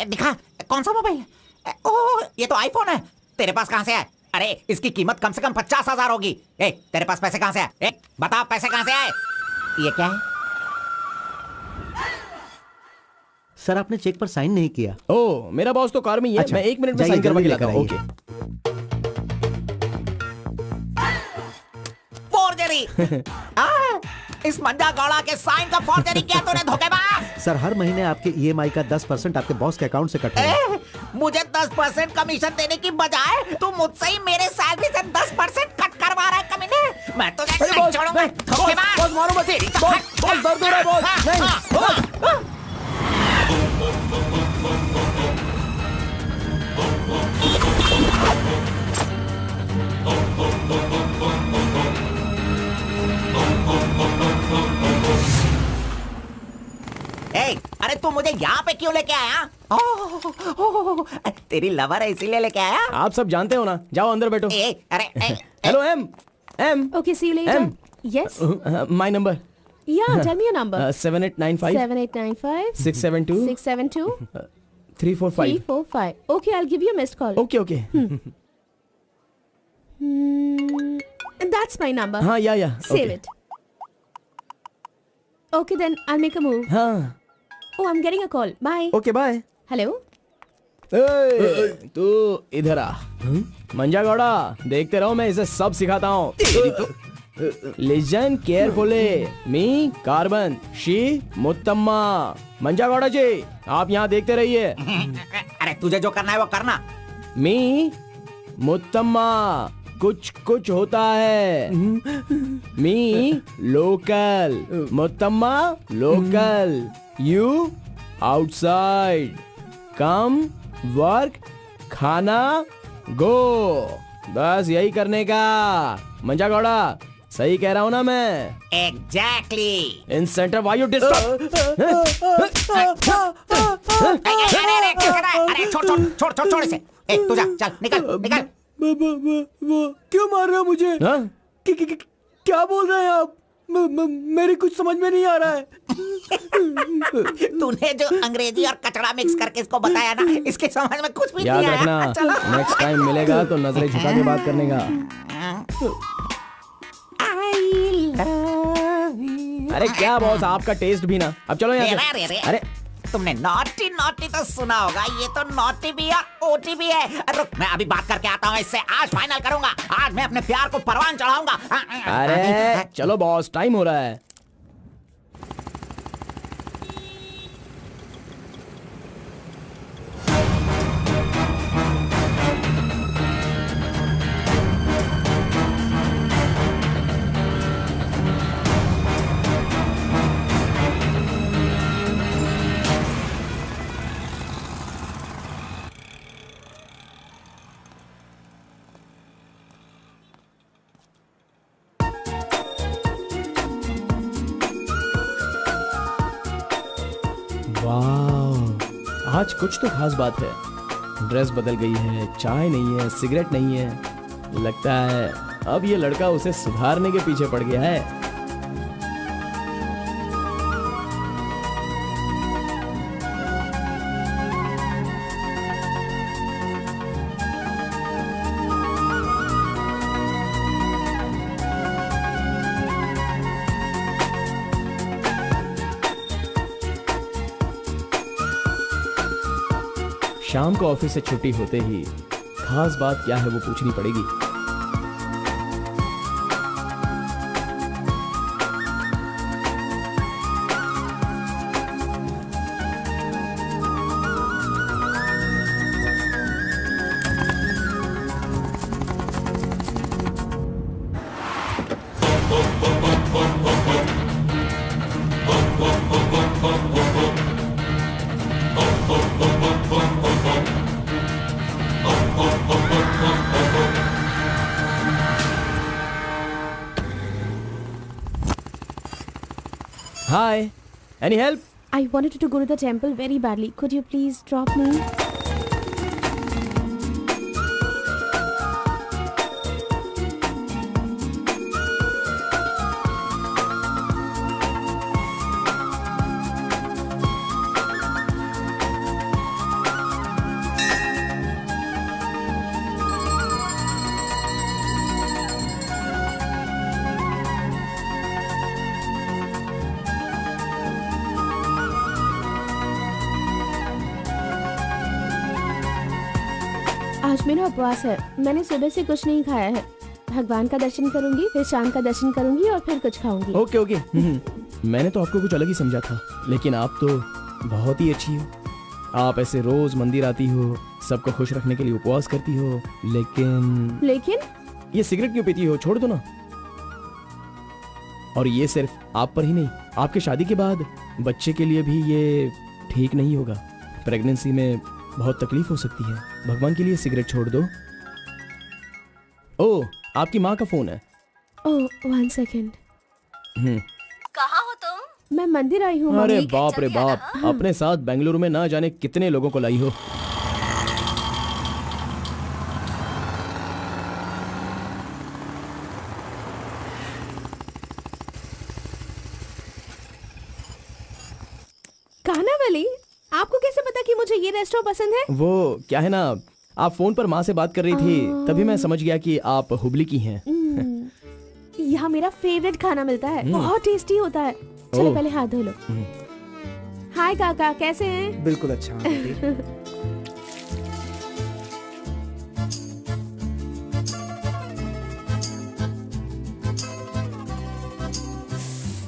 दिखा कौन सा मोबाइल है? ओह ये तो आईफोन है। तेरे पास कहां से है? अरे इसकी कीमत कम से कम 50,000 होगी। तेरे पास पैसे कहां से आए? बता पैसे कहां से आए? ये क्या है? सर आपने चेक पर साइन नहीं किया। ओ, मेरा बॉस तो कार में ही है। अच्छा, मैं 1 मिनट में जाइए, साइन करवा के जल्दी लाता हूँ। लेकर ओके। फोर्जरी। इस मंजा गौड़ा के साइन का फोर्जरी किया तूने, धोखेबाज। सर हर महीने आपके ईएमआई का 10% आपके बॉस के अकाउंट से कट होगा। मुझे 10% कमीशन देने की बजाय तू मुझसे ही मेरे सैलरी से 10% कट करवा रहा है कमीने। मैं तो नहीं छोड़ूंगा। धोखेबाज। बॉस मारो मत। बॉस दर्द हो रहा है बॉस। नहीं। अरे तू मुझे यहाँ पे क्यों लेके आया? तेरी लवर है इसीलिए लेके आया? आप सब जानते हो ना। जाओ अंदर बैठो। अरे hello M. Okay, see you later. M. Yes. My number Yeah, tell me your number. 7895 7895 672 672 345। 345. Okay, I'll give you a missed call. Okay okay. That's my number. हाँ या Save it. Okay, then I'll make a move. हाँ Oh, I'm getting a call. Bye. Okay bye. Hello? तू इधर आ। मंजा गौड़ा, देखते रहो, मैं इसे सब सिखाता हूँ। Listen carefully. Me carbon, she Muttamma. Manja Gowda ji, आप यहाँ देखते रहिए। अरे तुझे जो करना है वो करना। मी मुत्तम्मा, कुछ कुछ होता है। Me local, Muttamma local, you outside. Come work, खाना, गो। बस यही करने का। मंजा गौड़ा, सही कह रहा हूँ ना मैं? एग्जैक्टली। इन सेंटर वायु डिस्टर्ब। अरे छोड़ इसे। तू जा, चल निकल निकल। क्यों मार रहे हो मुझे? क्या बोल रहे हैं आप? मेरी कुछ समझ में नहीं आ रहा है। तूने जो अंग्रेजी और कचड़ा मिक्स करके इसको बताया ना, इसके समझ में कुछ भी याद नहीं रखना, आया। चलो। नेक्स्ट टाइम मिलेगा तो नजरें झुका के बात करने का। अरे क्या बॉस, आपका टेस्ट भी ना। अब चलो यहाँ से। अरे तुमने नॉटी नॉटी तो सुना होगा, ये तो नॉटी भी है, ओटी भी है। रुक, मैं अभी बात करके आता हूँ इससे। आज फाइनल करूंगा। आज मैं अपने प्यार को परवान चढ़ाऊंगा। अरे चलो बॉस, टाइम हो रहा है। वाह, आज कुछ तो खास बात है। ड्रेस बदल गई है, चाय नहीं है, सिगरेट नहीं है। लगता है अब ये लड़का उसे सुधारने के पीछे पड़ गया है। शाम को ऑफिस से छुट्टी होते ही खास बात क्या है वो पूछनी पड़ेगी। Hi, any help? I wanted to go to the temple very badly. Could you please drop me? आज मेरा उपवास है। मैंने सुबह से कुछ नहीं खाया है। भगवान का दर्शन करूंगी, फिर शाम का दर्शन करूंगी और फिर कुछ खाऊंगी। Okay okay. मैंने तो आपको कुछ अलग ही समझा था, लेकिन आप तो बहुत ही अच्छी हो। आप ऐसे रोज मंदिर आती हो, सबको खुश रखने के लिए उपवास करती हो, लेकिन ये सिगरेट क्यों पीती हो? छोड़ दो ना। और ये सिर्फ आप पर ही नहीं, आपके शादी के बाद बच्चे के लिए भी ये ठीक नहीं होगा। प्रेगनेंसी में बहुत तकलीफ हो सकती है। भगवान के लिए सिगरेट छोड़ दो। ओह, आपकी माँ का फोन है। ओह, 1 सेकेंड। कहाँ हो तुम? मैं मंदिर आई हूँ। अरे बाप रे बाप, अपने साथ बेंगलुरु में ना जाने कितने लोगों को लाई हो। कानावली, आपको कैसे पता कि मुझे ये रेस्टोरेंट पसंद है? वो क्या है ना, आप फोन पर माँ से बात कर रही थी, तभी मैं समझ गया कि आप हुबली की हैं। यहाँ मेरा फेवरेट खाना मिलता है, बहुत टेस्टी होता है। चलो पहले हाथ धो लो। हाय काका, कैसे हैं? बिल्कुल अच्छा।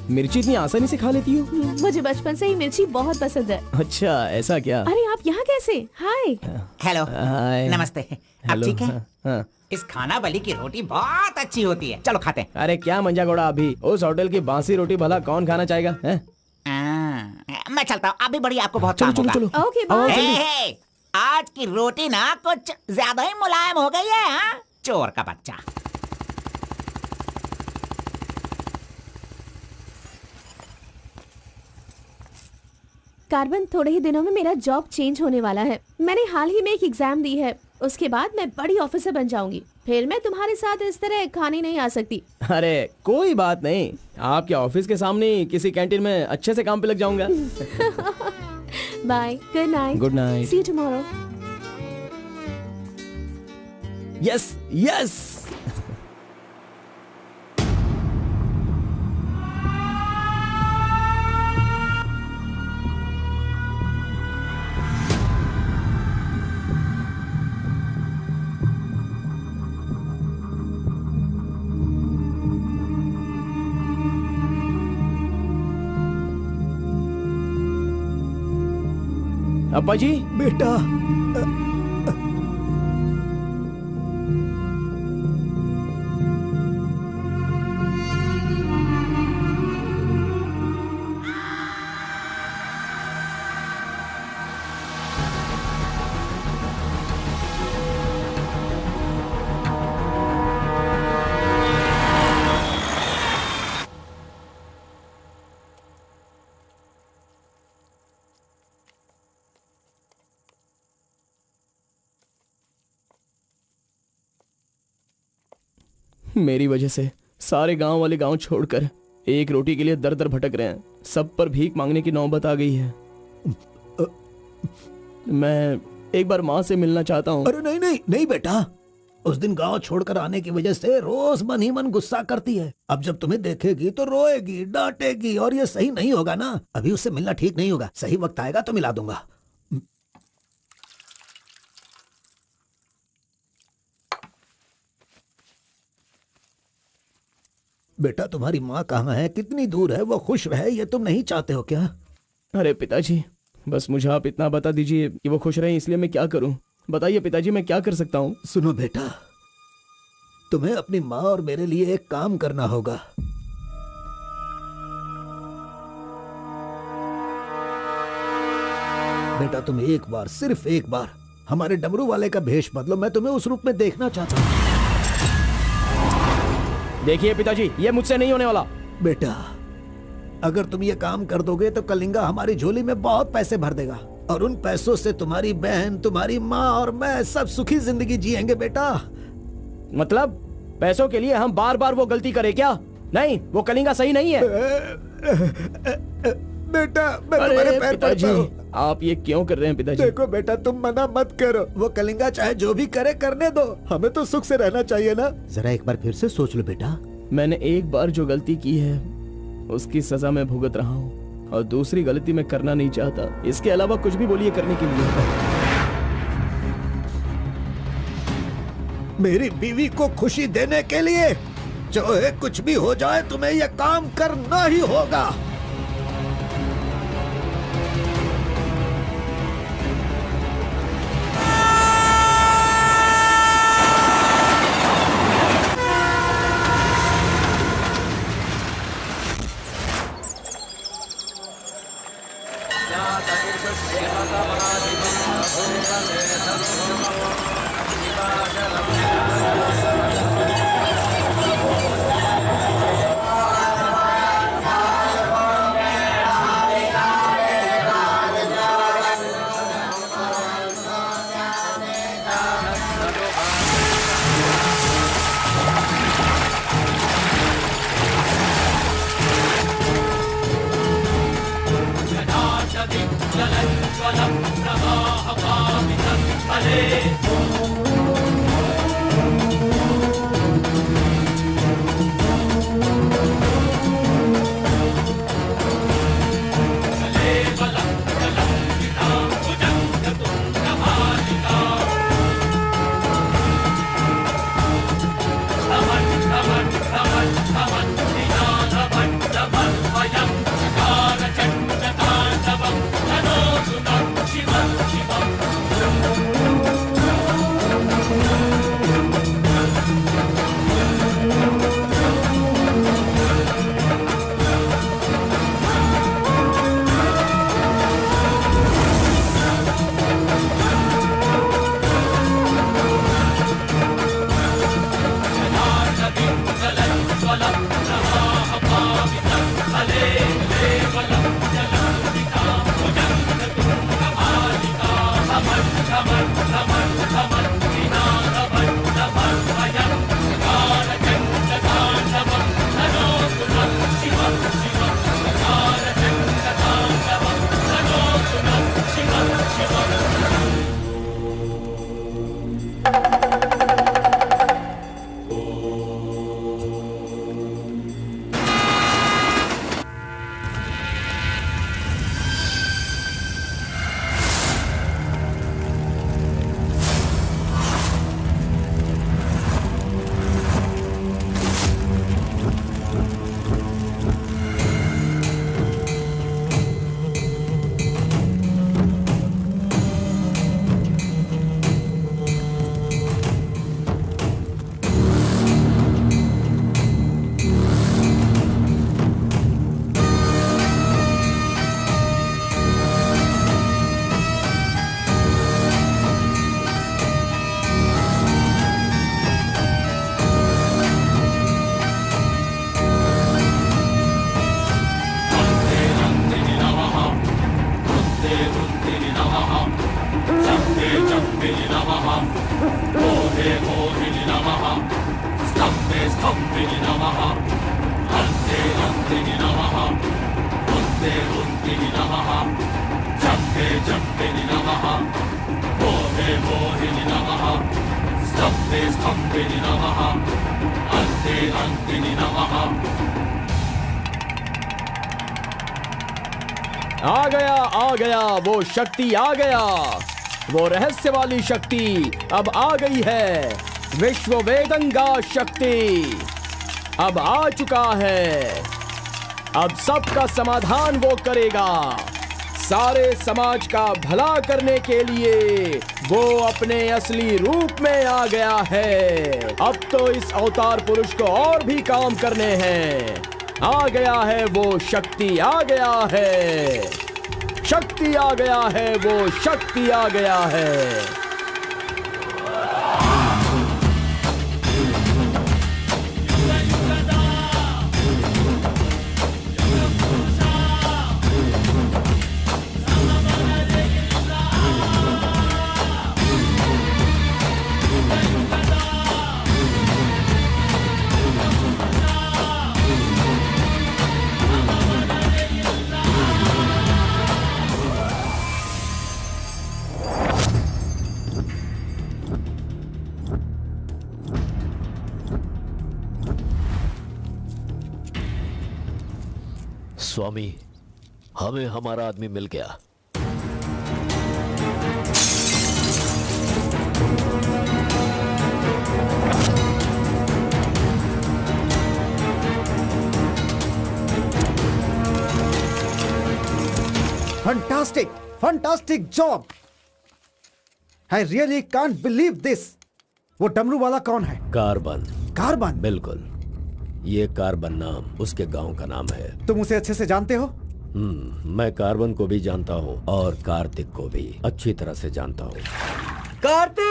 मिर्ची इतनी आसानी से खा लेती हो? मुझे बचपन से ही मिर्ची बहुत पसंद है। अच्छा, ऐसा क्या? अरे आप यहाँ कैसे? हाय। हेलो, हाय। नमस्ते। आप हेलो, ठीक है? हाँ। इस खाना बली की रोटी बहुत अच्छी होती है, चलो खाते हैं। अरे क्या मंजा घोड़ा, अभी उस होटल की बासी रोटी भला कौन खाना चाहेगा? हैं? मैं चलता हूँ, अभी बड़ी आपको बहुत चलो काम चलो होगा। चलो। ओके आओ, बाय। जल्दी। हे, आज की रोटी ना कुछ ज्यादा ही मुलायम हो गई है। हाँ? चोर का बच्चा। कार्बन, थोड़े ही दिनों में मेरा जॉब चेंज होने वाला है। मैंने हाल ही में एक एग्जाम दी है, उसके बाद मैं बड़ी ऑफिसर बन जाऊंगी। फिर मैं तुम्हारे साथ इस तरह खाने नहीं आ सकती। अरे कोई बात नहीं, आपके ऑफिस के सामने किसी कैंटीन में अच्छे से काम पे लग जाऊंगा। Bye, good night. Good night. See you tomorrow. Yes yes. अब्बा जी, बेटा, मेरी वजह से सारे गांव वाले गांव छोड़कर एक रोटी के लिए दर दर भटक रहे हैं। सब पर भीख मांगने की नौबत आ गई है। मैं एक बार माँ से मिलना चाहता हूँ। अरे नहीं नहीं नहीं बेटा, उस दिन गांव छोड़कर आने की वजह से रोज मन ही मन गुस्सा करती है। अब जब तुम्हें देखेगी तो रोएगी, डांटेगी, और ये सही नहीं होगा ना। अभी उससे मिलना ठीक नहीं होगा। सही वक्त आएगा तो मिला दूंगा। बेटा तुम्हारी माँ कहाँ है, कितनी दूर है, वो खुश रहे ये तुम नहीं चाहते हो क्या? अरे पिताजी, बस मुझे आप इतना बता दीजिए कि वो खुश रहे, इसलिए मैं क्या करूं? बताइए पिताजी, मैं क्या कर सकता हूं? सुनो बेटा, तुम्हें अपनी माँ और मेरे लिए एक काम करना होगा। बेटा तुम एक बार, सिर्फ एक बार हमारे डमरू वाले का भेष बदलो। मैं तुम्हें उस रूप में देखना चाहता हूँ। देखिए पिताजी, ये मुझसे नहीं होने वाला। बेटा अगर तुम ये काम कर दोगे तो कलिंगा हमारी झोली में बहुत पैसे भर देगा, और उन पैसों से तुम्हारी बहन, तुम्हारी माँ और मैं सब सुखी जिंदगी जिएंगे। बेटा मतलब पैसों के लिए हम बार बार वो गलती करें क्या? नहीं, वो कलिंगा सही नहीं है। बेटा मैं तुम्हारे पैर पड़ता हूं। आप ये क्यों कर रहे हैं पिताजी? देखो बेटा, तुम मना मत करो। वो कलिंगा चाहे जो भी करे करने दो, हमें तो सुख से रहना चाहिए ना। जरा एक बार फिर से सोच लो बेटा। मैंने एक बार जो गलती की है उसकी सजा मैं भुगत रहा हूँ, और दूसरी गलती मैं करना नहीं चाहता। इसके अलावा कुछ भी बोलिए करने के लिए। मेरी बीवी को खुशी देने के लिए चाहे कुछ भी हो जाए, तुम्हें यह काम करना ही होगा। आ गया वो शक्ति आ गया, वो रहस्य वाली शक्ति अब आ गई है। विश्व वेदंगा शक्ति अब आ चुका है। अब सबका समाधान वो करेगा। सारे समाज का भला करने के लिए वो अपने असली रूप में आ गया है। अब तो इस अवतार पुरुष को और भी काम करने हैं। आ गया है वो शक्ति, आ गया है शक्ति, आ गया है वो शक्ति, आ गया है। स्वामी, हमें हमारा आदमी मिल गया। Fantastic, fantastic job. I really can't believe this. वो डमरू वाला कौन है? कार्बन। कार्बन? बिल्कुल, ये कार्बन नाम उसके गांव का नाम है। तुम उसे अच्छे से जानते हो? मैं कार्बन को भी जानता हूँ और कार्तिक को भी अच्छी तरह से जानता हूँ। कार्तिक!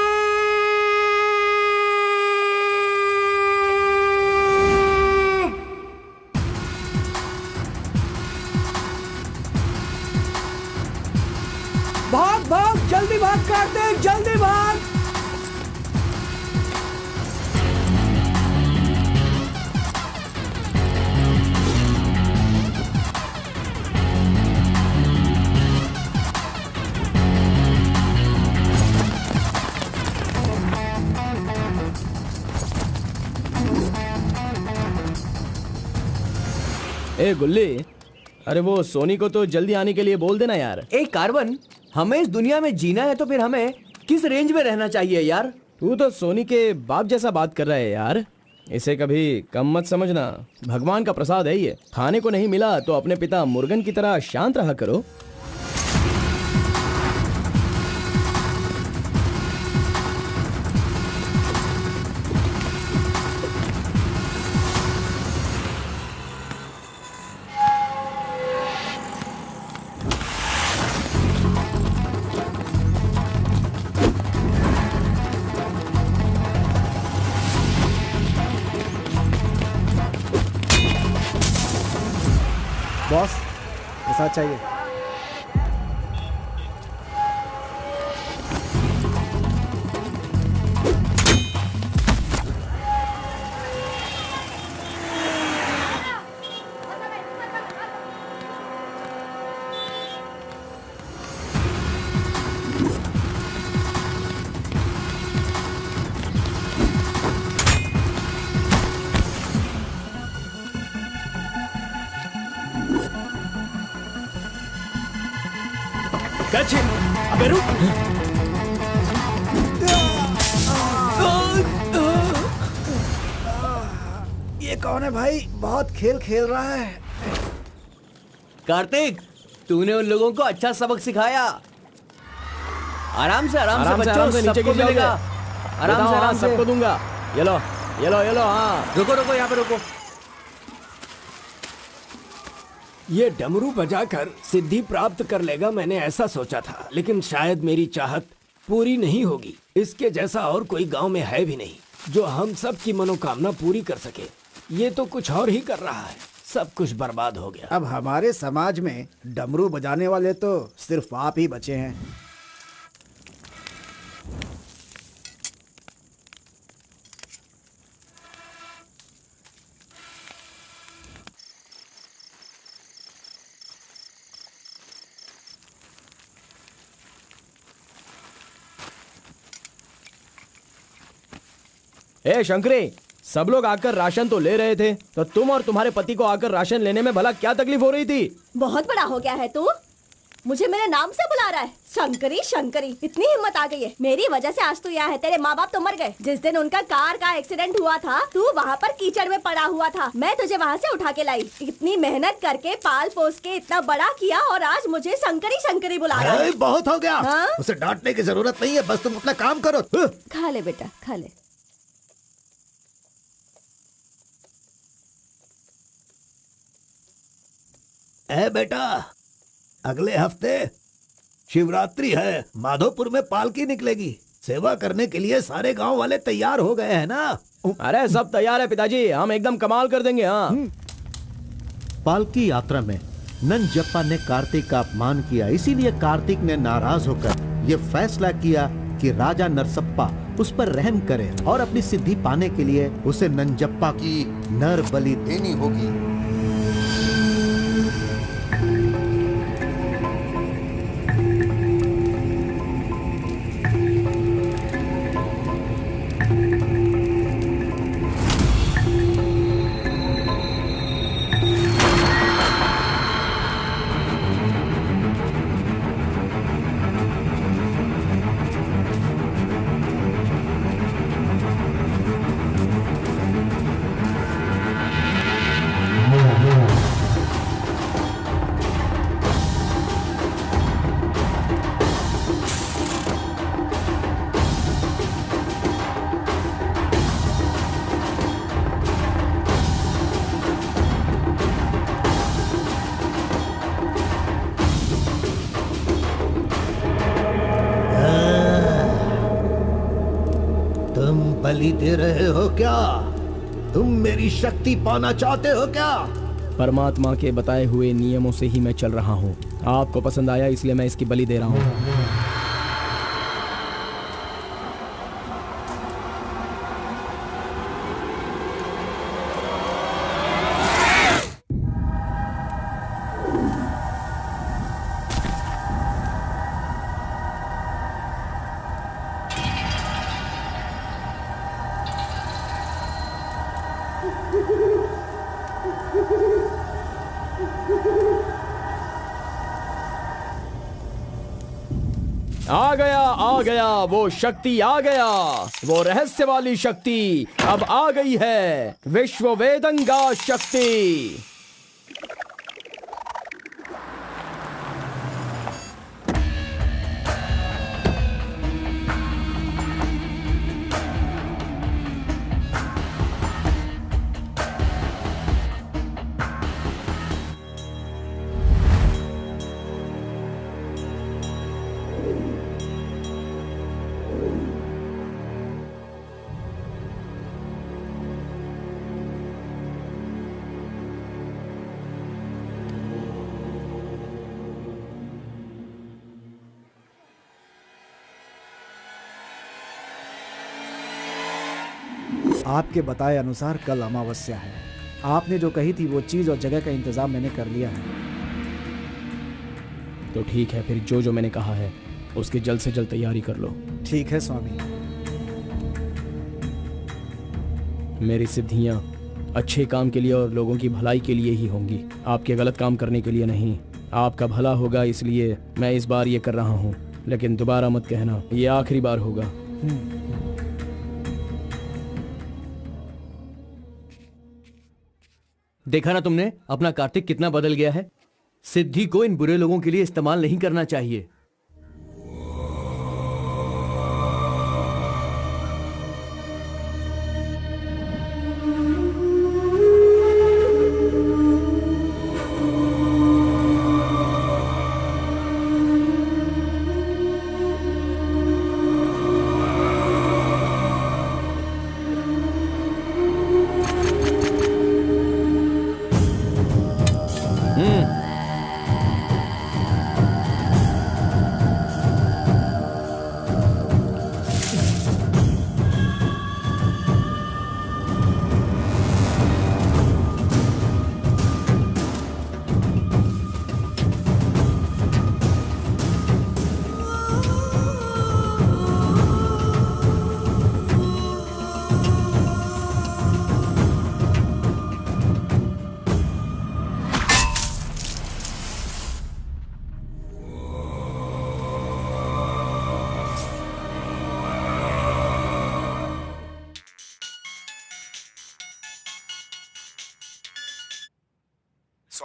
भाग भाग, जल्दी भाग कार्तिक, जल्दी भाग। ए गुल्ली, अरे वो सोनी को तो जल्दी आने के लिए बोल देना यार। ए कार्बन, हमें इस दुनिया में जीना है तो फिर हमें किस रेंज में रहना चाहिए यार? तू तो सोनी के बाप जैसा बात कर रहा है यार। इसे कभी कम मत समझना, भगवान का प्रसाद है ये। खाने को नहीं मिला तो अपने पिता मुर्गन की तरह शांत रहा करो। बॉस, ये साथ चाहिए। अबे रुक। ये कौन है भाई? बहुत खेल खेल रहा है। कार्तिक, तूने उन लोगों को अच्छा सबक सिखाया। आराम से बच्चों, नीचे सबको गिर मिलेगा। आराम से सबको दूंगा। ये लो, हाँ। रुको यहाँ पे रुको। ये डमरू बजाकर सिद्धि प्राप्त कर लेगा, मैंने ऐसा सोचा था, लेकिन शायद मेरी चाहत पूरी नहीं होगी। इसके जैसा और कोई गांव में है भी नहीं जो हम सब की मनोकामना पूरी कर सके। ये तो कुछ और ही कर रहा है, सब कुछ बर्बाद हो गया। अब हमारे समाज में डमरू बजाने वाले तो सिर्फ आप ही बचे हैं। ए शंकरी, सब लोग आकर राशन तो ले रहे थे, तो तुम और तुम्हारे पति को आकर राशन लेने में भला क्या तकलीफ हो रही थी? बहुत बड़ा हो गया है तू, मुझे मेरे नाम से बुला रहा है। शंकरी शंकरी, इतनी हिम्मत आ गई है। मेरी वजह से आज तू यहाँ है। तेरे माँ बाप तो मर गए। जिस दिन उनका कार का एक्सीडेंट हुआ था, तू वहाँ पर कीचड़ में पड़ा हुआ था। मैं तुझे वहाँ से उठा के लाई। इतनी मेहनत करके पाल पोस के इतना बड़ा किया और आज मुझे शंकरी शंकरी बुला रहा है। बहुत हो गया। हाँ? उसे डांटने की जरूरत नहीं है, बस तुम अपना काम करो। खा ले बेटा, खा ले। बेटा, अगले हफ्ते शिवरात्रि है, माधोपुर में पालकी निकलेगी। सेवा करने के लिए सारे गांव वाले तैयार हो गए हैं ना? अरे सब तैयार है पिताजी, हम एकदम कमाल कर देंगे। हाँ। पालकी यात्रा में नंजप्पा ने कार्तिक का अपमान किया, इसीलिए कार्तिक ने नाराज होकर ये फैसला किया कि राजा नरसप्पा उस पर रहम करे और अपनी सिद्धि पाने के लिए उसे नंजप्पा की नर बलि देनी होगी। बलि दे रहे हो क्या? तुम मेरी शक्ति पाना चाहते हो क्या? परमात्मा के बताए हुए नियमों से ही मैं चल रहा हूँ। आपको पसंद आया इसलिए मैं इसकी बलि दे रहा हूँ। आ गया वो शक्ति, आ गया वो रहस्य वाली शक्ति। अब आ गई है विश्व वेदंगा शक्ति। आपके बताए अनुसार कल अमावस्या है। आपने जो कही थी वो चीज और जगह का इंतजाम मैंने कर लिया है। तो ठीक है, फिर जो मैंने कहा है उसकी जल्द से जल्द तैयारी कर लो। ठीक है स्वामी। मेरी सिद्धियां अच्छे काम के लिए और लोगों की भलाई के लिए ही होंगी, आपके गलत काम करने के लिए नहीं। आपका भला होगा इसलिए मैं इस बार ये कर रहा हूँ, लेकिन दोबारा मत कहना, ये आखिरी बार होगा। देखा ना तुमने अपना कार्तिक कितना बदल गया है। सिद्धि को इन बुरे लोगों के लिए इस्तेमाल नहीं करना चाहिए।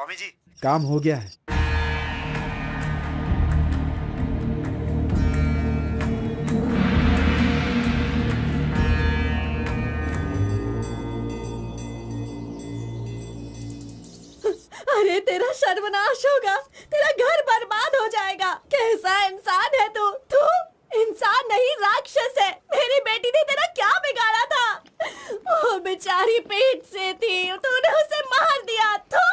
स्वामी जी, काम हो गया है। अरे तेरा सर्वनाश होगा, तेरा घर बर्बाद हो जाएगा। कैसा इंसान है तू? तू इंसान नहीं, राक्षस है। मेरी बेटी ने तेरा क्या बिगाड़ा था? वो बेचारी पेट से थी, तूने उसे मार दिया। तू,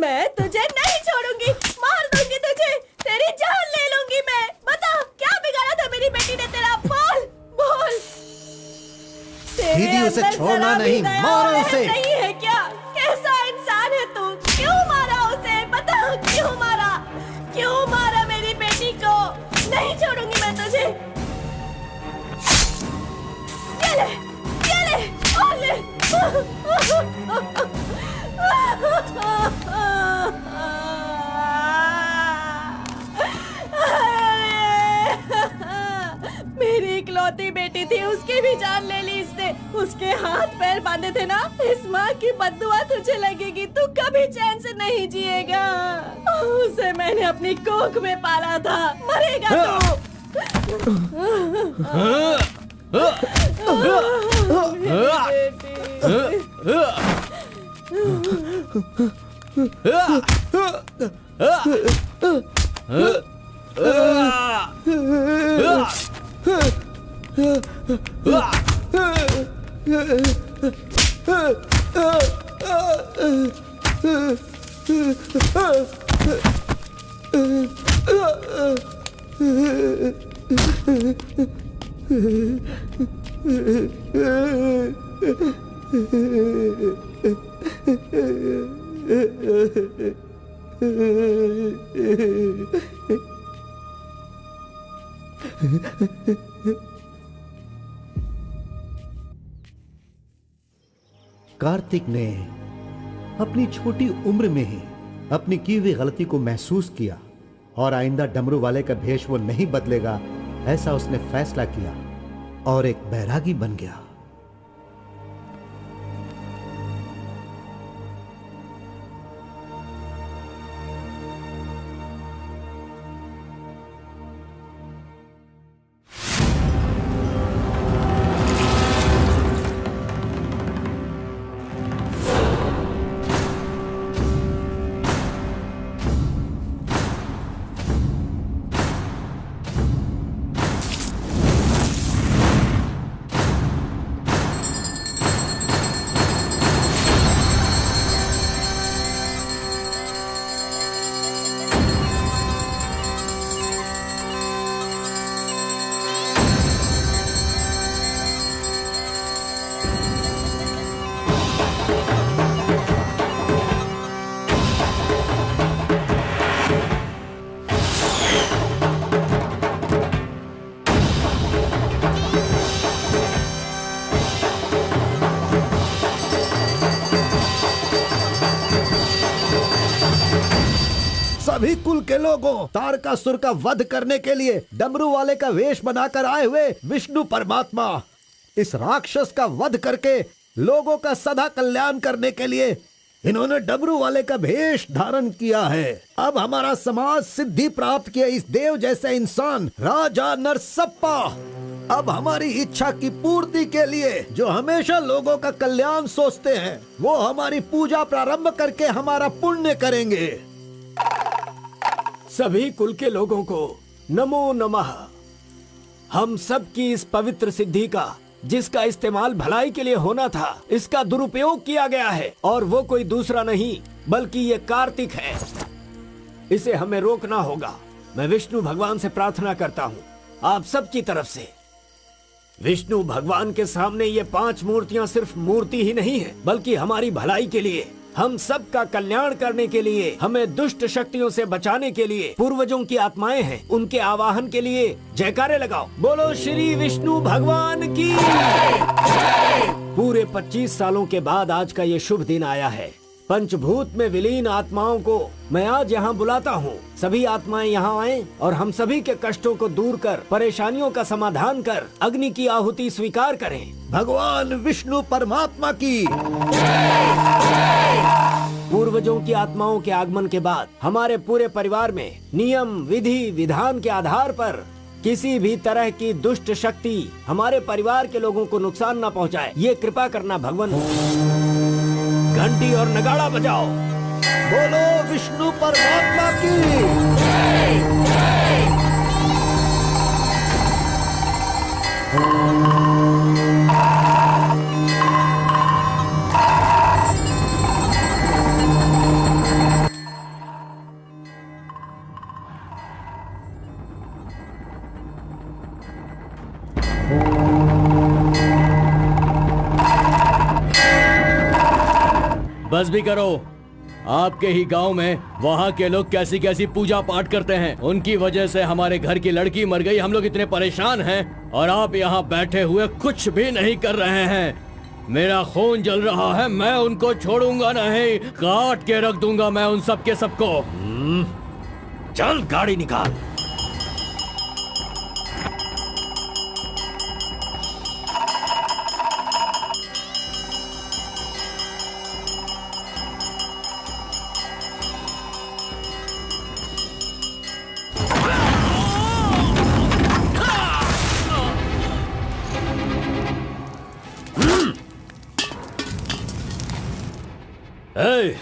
मैं तुझे नहीं छोड़ूंगी, मार दूंगी तुझे, तेरी जान ले लूंगी मैं। बता क्या बिगाड़ा था मेरी बेटी ने तेरा? बोल बोल। दीदी उसे छोड़ना नहीं, मारो उसे। नहीं है क्या? कैसा इंसान है तू? क्यों मारा उसे? बता क्यों मारा? क्यों मारा मेरी बेटी को? नहीं छोड़ूंगी मैं तुझे। ये ले और ले। मेरी इकलौती बेटी थी, उसकी भी जान ले ली इसने। उसके हाथ पैर बांधे थे ना, इस माँ की बद्दुआ तुझे लगेगी, तू कभी चैन से नहीं जिएगा। उसे मैंने अपनी कोख में पाला था, मरेगा तू। कार्तिक ने अपनी छोटी उम्र में ही अपनी की हुई गलती को महसूस किया और आइंदा डमरू वाले का भेष वो नहीं बदलेगा, ऐसा उसने फैसला किया और एक बैरागी बन गया। सभी कुल के लोगों, तारकासुर का वध करने के लिए डमरू वाले का वेश बनाकर आए हुए विष्णु परमात्मा इस राक्षस का वध करके लोगों का सदा कल्याण करने के लिए इन्होंने डमरू वाले का भेष धारण किया है। अब हमारा समाज सिद्धि प्राप्त किया इस देव जैसे इंसान राजा नरसप्पा अब हमारी इच्छा की पूर्ति के लिए, जो हमेशा लोगों का कल्याण सोचते हैं, वो हमारी पूजा प्रारंभ करके हमारा पुण्य करेंगे। सभी कुल के लोगों को नमो नमः। हम सब की इस पवित्र सिद्धि का, जिसका इस्तेमाल भलाई के लिए होना था, इसका दुरुपयोग किया गया है और वो कोई दूसरा नहीं बल्कि ये कार्तिक है। इसे हमें रोकना होगा। मैं विष्णु भगवान से प्रार्थना करता हूँ आप सब की तरफ से। विष्णु भगवान के सामने ये 5 मूर्तियाँ सिर्फ मूर्ति ही नहीं है, बल्कि हमारी भलाई के लिए, हम सब का कल्याण करने के लिए, हमें दुष्ट शक्तियों से बचाने के लिए पूर्वजों की आत्माएं हैं, उनके आवाहन के लिए जयकारे लगाओ। बोलो श्री विष्णु भगवान की। पूरे 25 सालों के बाद आज का ये शुभ दिन आया है। पंचभूत में विलीन आत्माओं को मैं आज यहाँ बुलाता हूँ। सभी आत्माएं यहाँ आएं और हम सभी के कष्टों को दूर कर, परेशानियों का समाधान कर, अग्नि की आहुति स्वीकार करें। भगवान विष्णु परमात्मा की। पूर्व पूर्वजों की आत्माओं के आगमन के बाद हमारे पूरे परिवार में नियम, विधि, विधान के आधार पर किसी भी तरह की दुष्ट शक्ति हमारे परिवार के लोगों को नुकसान न पहुंचाए, ये कृपा करना भगवान। घंटी और नगाड़ा बजाओ। बोलो विष्णु परमात्मा की। बस भी करो। आपके ही गांव में वहाँ के लोग कैसी कैसी पूजा पाठ करते हैं। उनकी वजह से हमारे घर की लड़की मर गई। हम लोग इतने परेशान हैं और आप यहाँ बैठे हुए कुछ भी नहीं कर रहे हैं। मेरा खून जल रहा है, मैं उनको छोड़ूंगा नहीं, काट के रख दूंगा मैं उन सब के सबको। चल गाड़ी निकाल। ए,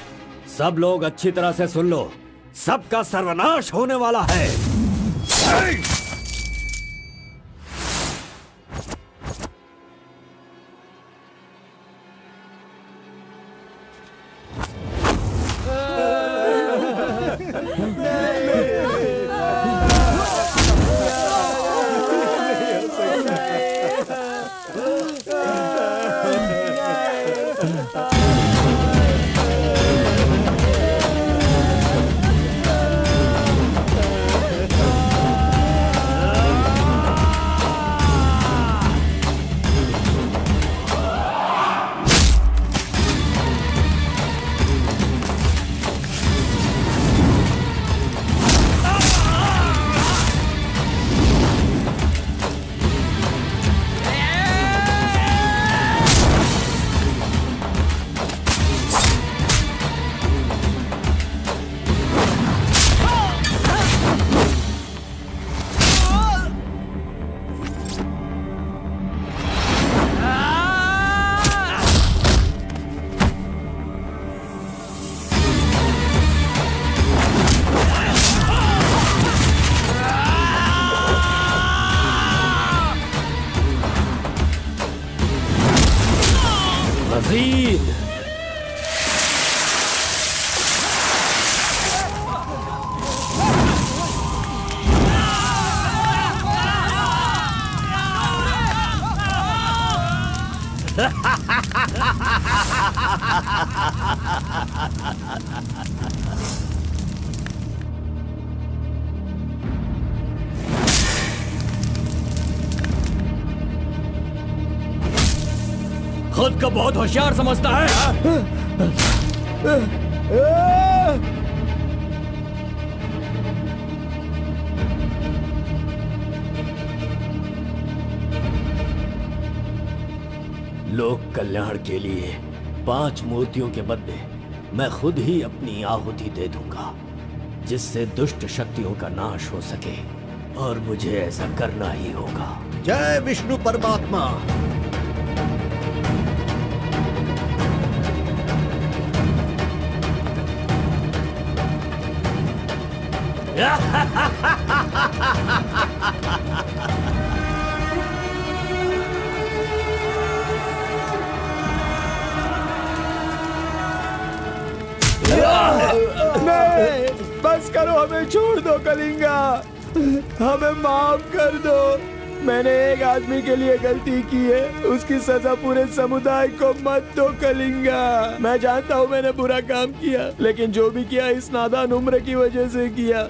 सब लोग अच्छी तरह से सुन लो, सबका सर्वनाश होने वाला है। मजीद खुद को बहुत होशियार समझता है। लोक कल्याण के लिए 5 मूर्तियों के बदले मैं खुद ही अपनी आहुति दे दूंगा, जिससे दुष्ट शक्तियों का नाश हो सके, और मुझे ऐसा करना ही होगा। जय विष्णु परमात्मा। नहीं, बस करो, हमें छोड़ दो कलिंगा, हमें माफ कर दो। मैंने एक आदमी के लिए गलती की है, उसकी सजा पूरे समुदाय को मत दो कलिंगा। मैं जानता हूँ मैंने बुरा काम किया, लेकिन जो भी किया इस नादान उम्र की वजह से किया।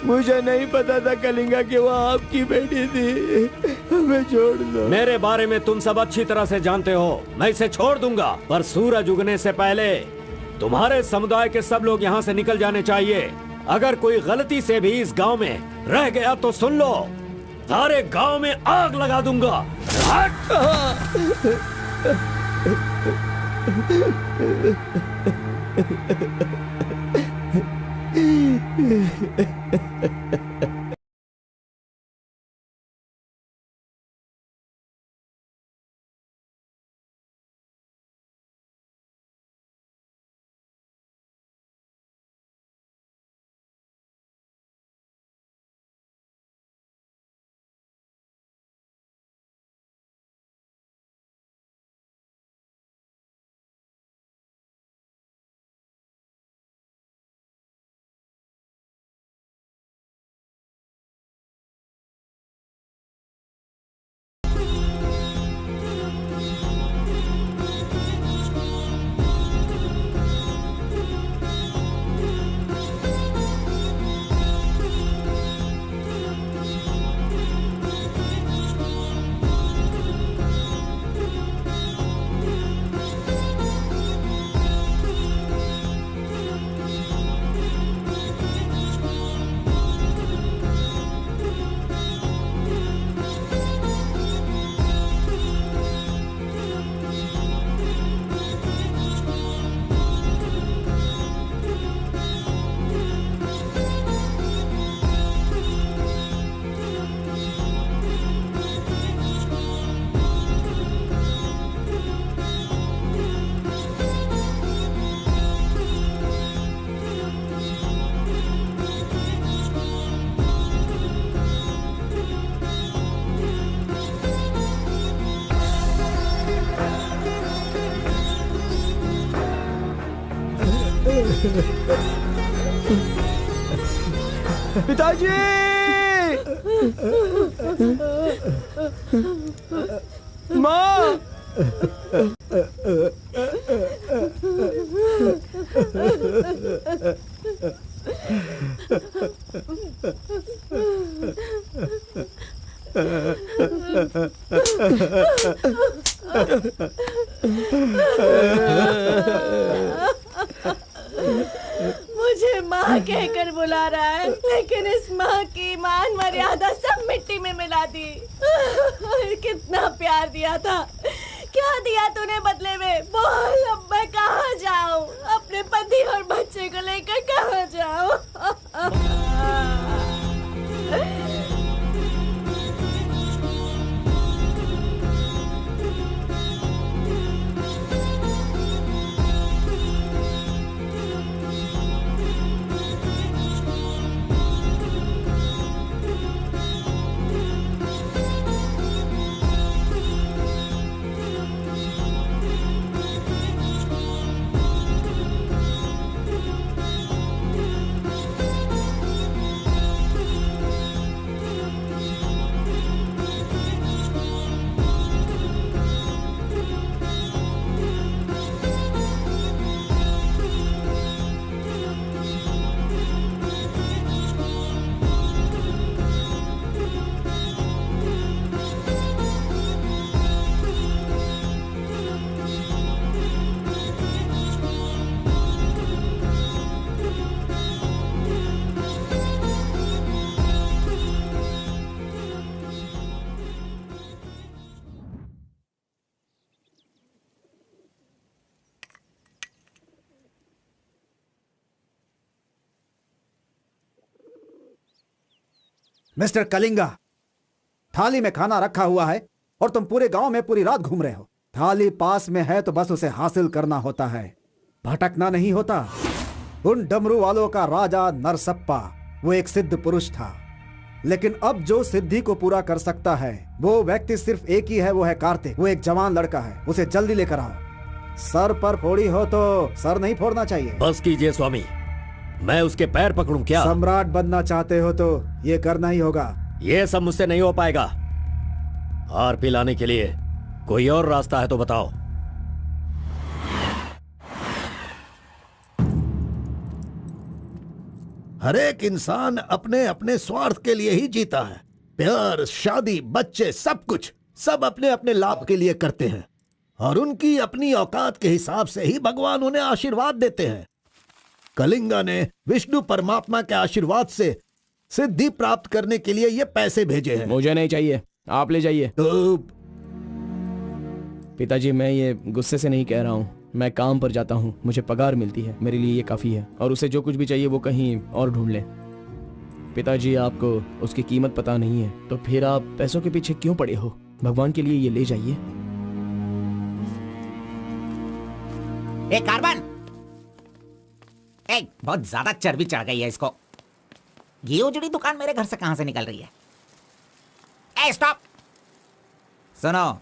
मुझे नहीं पता था कलिंगा कि वो आपकी बेटी थी। हमें छोड़ दो। मेरे बारे में तुम सब अच्छी तरह से जानते हो, मैं इसे छोड़ दूंगा, पर सूरज उगने से पहले तुम्हारे समुदाय के सब लोग यहाँ से निकल जाने चाहिए। अगर कोई गलती से भी इस गांव में रह गया तो सुन लो, सारे गांव में आग लगा दूंगा। पिताजी! माँ! मुझे माँ कहकर बुला रहा है, लेकिन इस माँ की मान मर्यादा सब मिट्टी में मिला दी। कितना प्यार दिया था, क्या दिया तूने बदले में? बोल, अब मैं कहाँ जाऊँ? अपने पति और बच्चे को लेकर कहाँ जाऊँ? मिस्टर कलिंगा, थाली में खाना रखा हुआ है और तुम पूरे गांव में पूरी रात घूम रहे हो। थाली पास में है तो बस उसे हासिल करना होता है, भटकना नहीं होता। उन डमरू वालों का राजा नरसप्पा वो एक सिद्ध पुरुष था, लेकिन अब जो सिद्धि को पूरा कर सकता है वो व्यक्ति सिर्फ एक ही है, वो है कार्तिक। वो एक जवान लड़का है, उसे जल्दी लेकर आओ। सर पर फोड़ी हो तो सर नहीं फोड़ना चाहिए। बस कीजिए स्वामी, मैं उसके पैर पकड़ूं क्या? सम्राट बनना चाहते हो तो ये करना ही होगा। ये सब मुझसे नहीं हो पाएगा। हार पिलाने के लिए कोई और रास्ता है तो बताओ। हर एक इंसान अपने अपने स्वार्थ के लिए ही जीता है। प्यार, शादी, बच्चे, सब कुछ सब अपने अपने लाभ के लिए करते हैं और उनकी अपनी औकात के हिसाब से ही भगवान उन्हें आशीर्वाद देते हैं। कलिंगा ने विष्णु परमात्मा के आशीर्वाद से सिद्धि प्राप्त करने के लिए ये पैसे भेजे हैं। मुझे नहीं चाहिए, आप ले जाइए। तो पिताजी, मैं ये गुस्से से नहीं कह रहा हूँ, मैं काम पर जाता हूँ, मुझे पगार मिलती है, मेरे लिए ये काफी है। और उसे जो कुछ भी चाहिए वो कहीं और ढूंढ ले। पिताजी, आपको उसकी कीमत पता नहीं है, तो फिर आप पैसों के पीछे क्यों पड़े हो? भगवान के लिए ये ले जाइए। ए कार्बन, ए बहुत ज्यादा चर्बी चढ़ गई है इसको। ये उजड़ी दुकान मेरे घर से कहां से निकल रही है? ए स्टॉप, सुनो,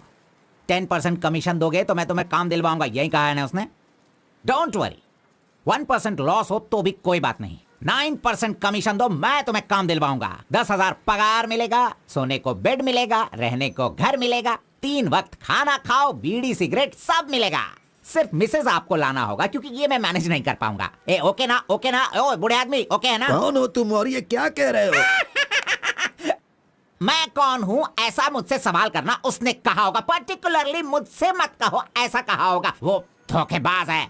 10% कमीशन दोगे तो मैं तुम्हें काम दिलवाऊंगा, यही कहा है ना उसने। डोंट वरी, 1% लॉस हो तो भी कोई बात नहीं, 9% कमीशन दो, मैं तुम्हें काम दिलवाऊंगा। 10,000 पगार मिलेगा, सोने को बेड मिलेगा, रहने को घर मिलेगा, 3 वक्त खाना खाओ, बीड़ी सिगरेट सब मिलेगा। सिर्फ मिसेज आपको लाना होगा, क्योंकि ये मैं मैनेज नहीं कर पाऊंगा। ए ओके ना, ओके ना? ओ बूढ़े आदमी, ओके है ना? कौन हो तुम और ये क्या कह रहे हो? मैं कौन हूँ ऐसा मुझसे सवाल करना उसने कहा होगा। पर्टिकुलरली मुझसे मत कहो, ऐसा कहा होगा। वो धोखेबाज है।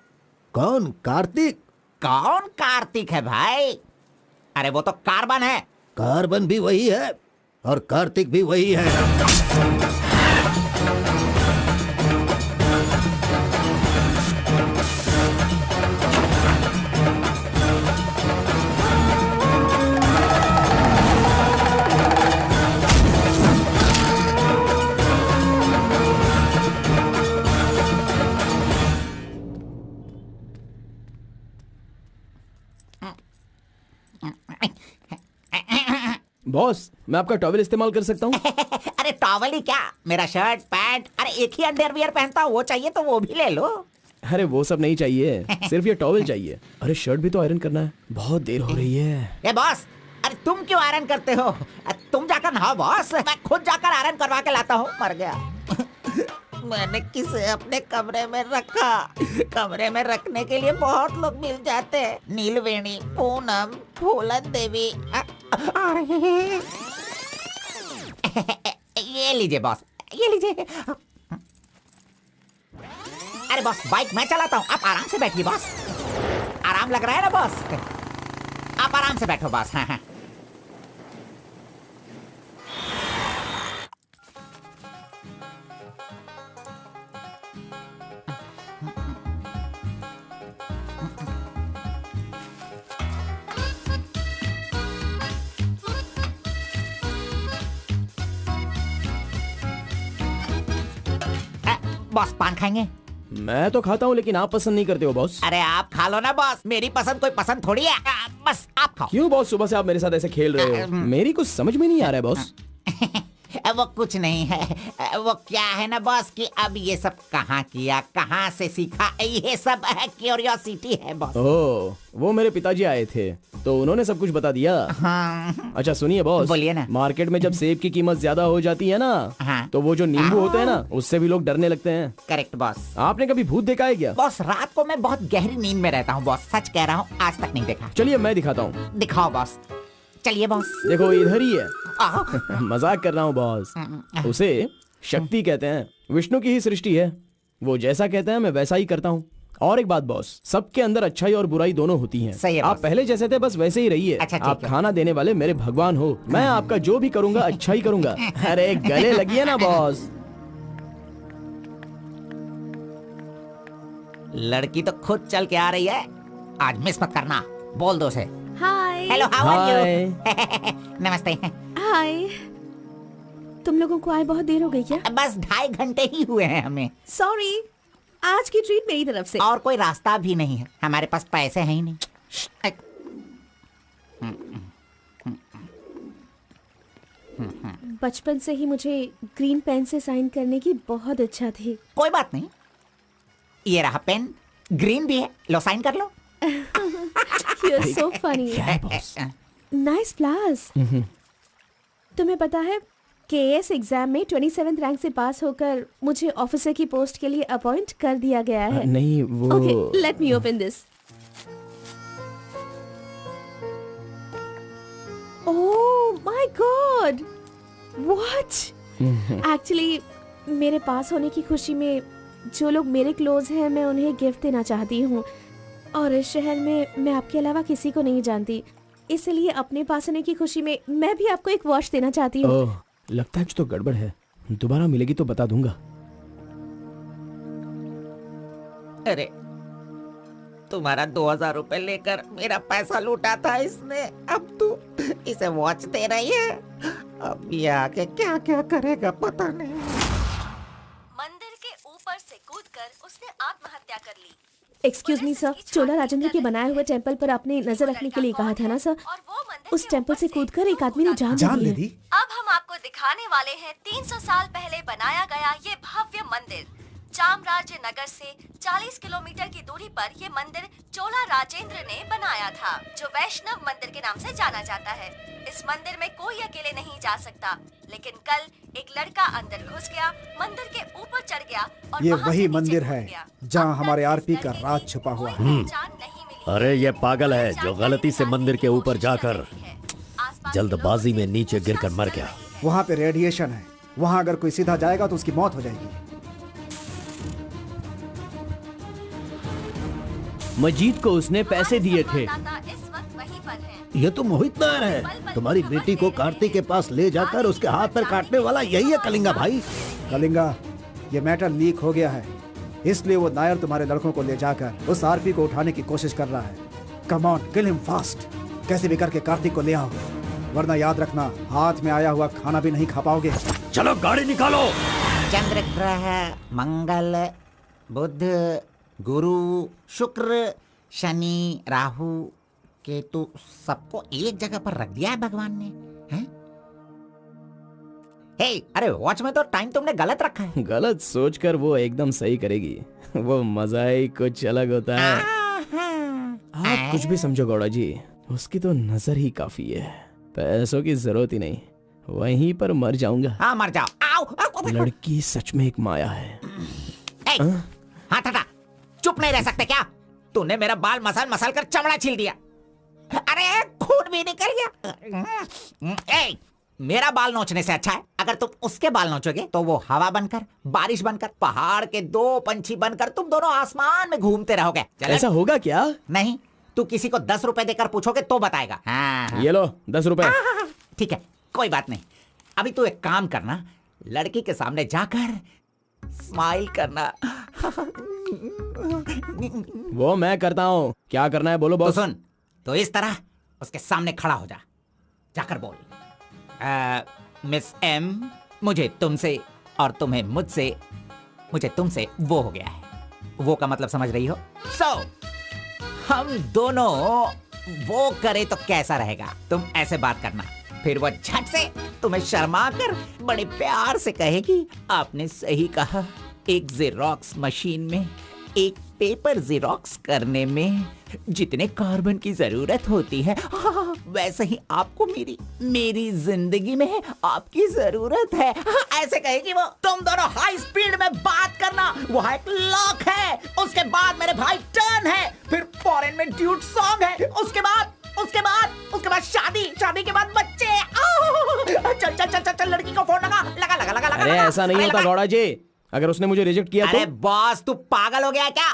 कौन? कार्तिक? कौन कार्तिक है भाई? अरे वो तो कार्बन है। कार्बन भी वही है और कार्तिक भी वही है। बॉस, मैं आपका टॉवेल इस्तेमाल कर सकता हूँ? अरे टॉवल ही क्या, मेरा शर्ट पैंट, अरे एक ही अंडरवियर पहनता हूँ, वो चाहिए तो वो भी ले लो। अरे वो सब नहीं चाहिए, सिर्फ ये टॉवेल चाहिए। अरे शर्ट भी तो आयरन करना है, बहुत देर हो रही है। ए बॉस, अरे तुम क्यों आयरन करते हो? तुम जाकर नहाओ बॉस, मैं खुद जाकर आयरन करवा के लाता हूँ। मर गया। मैंने किसे अपने कमरे में रखा? कमरे में रखने के लिए बहुत लोग मिल जाते हैं। नीलवेणी, पूनम, फूलन देवी। ये लीजिए बॉस, ये लीजिए। अरे बॉस, बाइक मैं चलाता हूँ, आप आराम से बैठिए बॉस। आराम लग रहा है ना बॉस? आप आराम से बैठो बॉस। हाँ हाँ। बॉस पान खाएंगे? मैं तो खाता हूँ, लेकिन आप पसंद नहीं करते हो बॉस। अरे आप खा लो ना बॉस, मेरी पसंद कोई पसंद थोड़ी है। बस आप खाओ। क्यों बॉस, सुबह से आप मेरे साथ ऐसे खेल रहे हो? मेरी कुछ समझ में नहीं आ रहा है बॉस। वो कुछ नहीं है, वो क्या है ना बॉस कि अब ये सब कहाँ किया, कहाँ से सीखा, ये सब क्यूरियोसिटी है बॉस। ओह, वो मेरे पिताजी आए थे तो उन्होंने सब कुछ बता दिया। हाँ। अच्छा सुनिए बॉस, बोलिए ना। मार्केट में जब सेब की कीमत ज्यादा हो जाती है ना, हाँ। तो वो जो नींबू होते हैं ना, उससे भी लोग डरने लगते हैं। Correct boss. आपने कभी भूत देखा है क्या? बॉस रात को मैं बहुत गहरी नींद में रहता हूँ बॉस, सच कह रहा हूँ, आज तक नहीं देखा। चलिए मैं दिखाता हूँ। दिखाओ बॉस, चलिए बॉस। देखो इधर ही है। मजाक कर रहा हूँ बॉस। उसे शक्ति कहते हैं, विष्णु की ही सृष्टि है। वो जैसा कहते हैं मैं वैसा ही करता हूँ। और एक बात बॉस, सबके अंदर अच्छाई और बुराई दोनों होती हैं। सही है आप बॉस। पहले जैसे थे बस वैसे ही रहिए। अच्छा, ठीक आप है। खाना देने वाले मेरे भगवान हो, मैं आपका जो भी करूंगा अच्छा ही करूंगा। अरे गले लगिए ना बॉस। लड़की तो खुद चल के आ रही है, आज मिस मत करना। बोल दो उसे। Hi. Hello, how are hi. You? नमस्ते। हाय। तुम लोगों को आए बहुत देर हो गई क्या? बस 2.5 घंटे ही हुए हैं हमें, सॉरी, आज की ट्रीट मेरी तरफ से। और कोई रास्ता भी नहीं है, हमारे पास पैसे हैं ही नहीं। बचपन से ही मुझे ग्रीन पेन से साइन करने की बहुत इच्छा थी। कोई बात नहीं, ये रहा पेन, ग्रीन भी है, लो साइन कर लो। You're so funny. Nice flowers. तुम्हें पता है केएस एग्जाम में 27th रैंक से पास होकर मुझे ऑफिसर की पोस्ट के लिए अपॉइंट कर दिया गया है। नहीं वो। Okay, let me open this. Oh my God! What? Actually, मेरे पास होने की खुशी में जो लोग मेरे क्लोज हैं मैं उन्हें गिफ्ट देना चाहती हूँ, और इस शहर में मैं आपके अलावा किसी को नहीं जानती, इसलिए अपने पास होने की खुशी में मैं भी आपको एक वॉच देना चाहती हूँ। ओह, लगता है कुछ तो गड़बड़ है। दोबारा मिलेगी तो बता दूंगा। अरे तुम्हारा 2000 रुपए लेकर मेरा पैसा लूटा था इसने, अब तू इसे वॉच दे रही है। अब ये आके क्या क्या करेगा पता नहीं। मंदिर के ऊपर से कूदकर उसने आत्महत्या कर ली। एक्सक्यूज मी सर, चोला राजेंद्र के बनाए हुए टेम्पल पर आपने नजर रखने के लिए कहा था ना सर? और वो मंदिर उस टेम्पल से कूदकर एक आदमी ने जान जान ले ले ली दी। है। अब हम आपको दिखाने वाले हैं 300 साल पहले बनाया गया ये भव्य मंदिर। चामराज नगर से 40 किलोमीटर की दूरी पर ये मंदिर चोला राजेंद्र ने बनाया था, जो वैष्णव मंदिर के नाम से जाना जाता है। इस मंदिर में कोई अकेले नहीं जा सकता, लेकिन कल एक लड़का अंदर घुस गया, मंदिर के ऊपर चढ़ गया और ये वहां से वही नीचे मंदिर कूद है गया। जहाँ अब तक हमारे इस आरपी का लड़के राज की छुपा हुआ कोई है। पहचान नहीं मिली। अरे ये पागल है जो गलती से मंदिर के ऊपर जाकर जल्दबाजी में नीचे गिरकर मर गया। वहाँ पे रेडिएशन है, वहाँ अगर कोई सीधा जाएगा तो उसकी मौत हो जाएगी। मजीद को उसने पैसे दिए थे। इस वक्त वहीं पर है। ये तो मोहित नायर है। तुम्हारी बेटी को कार्तिक के पास ले जाकर उसके हाथ पर काटने वाला यही है कलिंगा भाई। कलिंगा, ये मैटर लीक हो गया है, इसलिए वो नायर तुम्हारे लड़कों को ले जाकर उस आरपी को उठाने की कोशिश कर रहा है। Come on, kill him fast. कैसे भी करके कार्तिक को ले आओ, वरना याद रखना हाथ में आया हुआ खाना भी नहीं खा पाओगे। चलो गाड़ी निकालो। चंद्र ग्रह, मंगल, बुध, गुरु, शुक्र, शनि, राहु, केतु, सबको एक जगह पर रख दिया है भगवान ने, हैं? हे, अरे वॉच में तो टाइम तुमने गलत रखा है। गलत सोचकर वो एकदम सही करेगी। वो मजा ही कुछ अलग होता है। आप कुछ भी समझो गौड़ा जी, उसकी तो नजर ही काफी है। पैसों की जरूरत ही नहीं, वहीं पर मर जाऊंगा। हाँ मर जाओ। आओ, आओ। लड़की सच में एक माया है। हे, हाथ हटा, चुप नहीं रह सकते क्या? तूने मेरा बाल मसल मसल कर चमड़ा छील दिया। अरे खून भी निकल गया। ए, मेरा बाल नोचने से अच्छा है अगर तुम उसके बाल नोचोगे तो वो हवा बनकर, बारिश बनकर, पहाड़ के 2 पंछी बनकर तुम दोनों आसमान में घूमते रहोगे। ऐसा होगा क्या? नहीं, तू किसी को 10 रुपए देकर पूछोगे तो बताएगा। हाँ, ये लो 10 रुपए। ठीक है, कोई बात नहीं। अभी तू एक काम करना, लड़की के सामने जाकर स्माइल करना। वो मैं करता हूँ, क्या करना है बोलो तो बॉस। सुन, तो इस तरह उसके सामने खड़ा हो जा, जाकर बोल, मिस एम, मुझे तुमसे और तुम्हें मुझसे, मुझे तुमसे वो हो गया है। वो का मतलब समझ रही हो? हम दोनों वो करे तो कैसा रहेगा? तुम ऐसे बात करना, फिर वो झट से तुम्हें शर्मा कर बड़े प्यार से कहेगी, आपने सही कहा, एक जेरोक्स मशीन में एक पेपर जेरोक्स करने में जितने कार्बन की जरूरत होती है, वैसे ही आपको मेरी जिंदगी में आपकी जरूरत है। ऐसे कहेगी वो। तुम दोनों हाई स्पीड में बात करना, वहाँ एक लॉक है, उसके बाद मेरे भाई टर्न है, फिर फॉरेन में ड्यूट सॉन्ग है, उसके बाद शादी के बाद बच्चे। चल लड़की को फोन लगा। अरे ऐसा नहीं होता गौड़ा जी, अगर उसने मुझे रिजेक्ट किया अरे तो? बॉस, तू पागल हो गया क्या?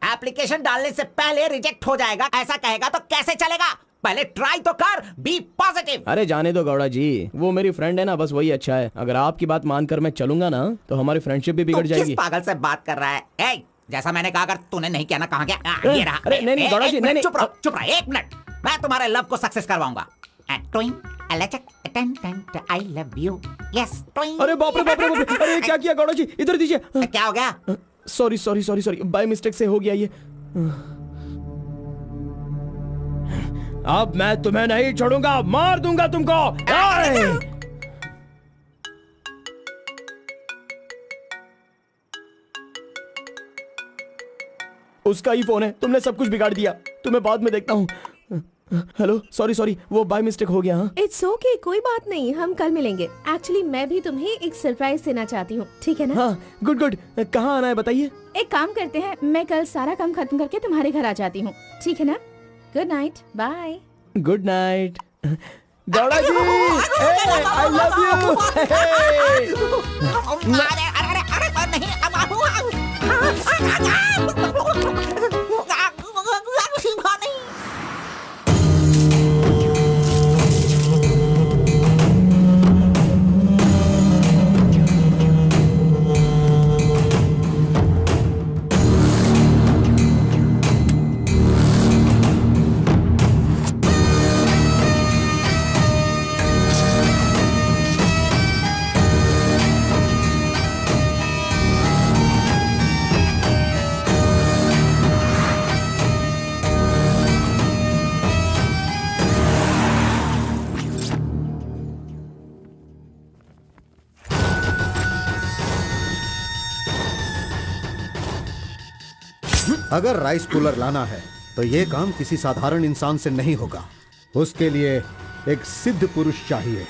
एप्लीकेशन डालने से पहले रिजेक्ट हो जाएगा, ऐसा कहेगा तो कैसे चलेगा? पहले ट्राई तो कर, बी पॉजिटिव। अरे जाने दो गौड़ा जी, वो मेरी फ्रेंड है ना, बस वही अच्छा है। अगर आपकी बात मानकर मैं चलूंगा ना तो हमारी फ्रेंडशिप भी बिगड़ जाएगी। किस पागल से बात कर रहा है? ए, जैसा मैंने कहा, अगर तूने नहीं किया ना, कहाँ गया? ये रहा। अरे नहीं गौड़ा जी, नहीं। चुप रहो 1 मिनट, मैं तुम्हारे लव को सक्सेस करवाऊंगा। I love you. Yes. अरे बाप रे। अरे क्या किया गौड़ा जी, इधर दीजिए। क्या हो गया? सॉरी, बाय मिस्टेक से हो गया ये। अब मैं तुम्हें नहीं छोड़ूंगा, मार दूंगा तुमको। उसका ही फोन है, तुमने सब कुछ बिगाड़ दिया। तुम्हें बाद में देखता हूँ। हेलो, सॉरी, वो बाय मिस्टेक हो गया। हाँ इट्स ओके, कोई बात नहीं, हम कल मिलेंगे। एक्चुअली मैं भी तुम्हें एक सरप्राइज देना चाहती हूँ, ठीक है ना? हाँ, गुड। कहाँ आना है बताइए? एक काम करते हैं, मैं कल सारा काम खत्म करके तुम्हारे घर आ जाती हूँ, ठीक है ना? Good night, bye. Good night Gowda ji, I love you. अरे नहीं। अगर राइस कूलर लाना है तो ये काम किसी साधारण इंसान से नहीं होगा। उसके लिए एक सिद्ध पुरुष चाहिए।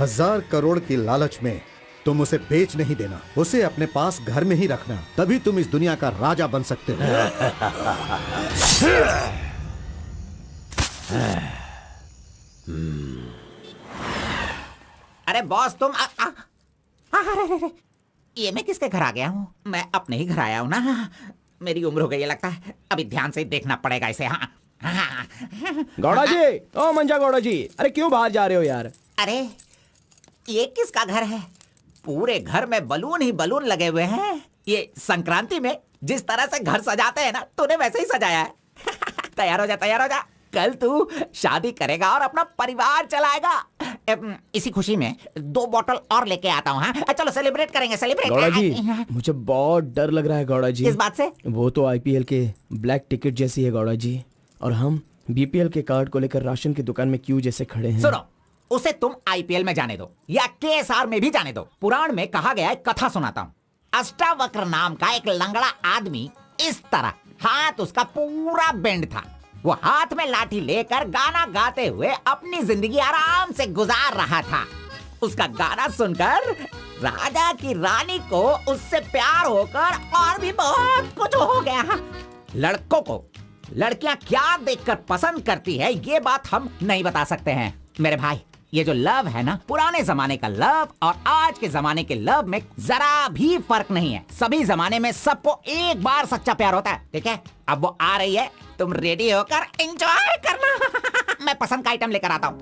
1000 करोड़ की लालच में तुम उसे बेच नहीं देना, उसे अपने पास घर में ही रखना, तभी तुम इस दुनिया का राजा बन सकते हो। अरे बॉस तुम अरे, ये मैं किसके घर आ गया हूँ? मैं अपने ही घर आया हूँ ना। मेरी उम्र हो गई है लगता है, अभी ध्यान से देखना पड़ेगा इसे। हाँ गौड़ा जी, ओ मंजा गौड़ा जी, अरे क्यों बाहर जा रहे हो यार? अरे ये किसका घर है? पूरे घर में बलून ही बलून लगे हुए हैं। ये संक्रांति में जिस तरह से घर सजाते हैं ना, तूने वैसे ही सजाया है। तैयार हो जा, तैयार हो जा। कल तू शादी करेगा और अपना परिवार चलाएगा। इसी खुशी में 2 बॉटल और लेके आता हूँ। हाँ चलो सेलिब्रेट करेंगे, सेलिब्रेट। गौड़ा जी, मुझे बहुत डर लग रहा है गौड़ा जी। किस बात से? वो तो आईपीएल के ब्लैक टिकट जैसी है गौड़ा जी, और हम बीपीएल के कार्ड को लेकर राशन की दुकान में क्यों जैसे खड़े हैं। सुनो, उसे तुम आईपीएल में जाने दो या केएसआर में भी जाने दो। पुराण में कहा गया है, कथा सुनाता हूँ। अष्टावक्र नाम का एक लंगड़ा आदमी, इस तरह हाथ उसका पूरा बेंड था। वो हाथ में लाठी लेकर गाना गाते हुए अपनी जिंदगी आराम से गुजार रहा था। उसका गाना सुनकर राजा की रानी को उससे प्यार होकर और भी बहुत कुछ हो गया। लड़कों को लड़कियां क्या देखकर पसंद करती है, ये बात हम नहीं बता सकते हैं मेरे भाई। ये जो लव है ना, पुराने जमाने का लव और आज के जमाने के लव में जरा भी फर्क नहीं है। सभी जमाने में सबको एक बार सच्चा प्यार होता है, ठीक है? अब वो आ रही है, तुम रेडी होकर एंजॉय करना। मैं पसंद का आइटम लेकर आता हूँ।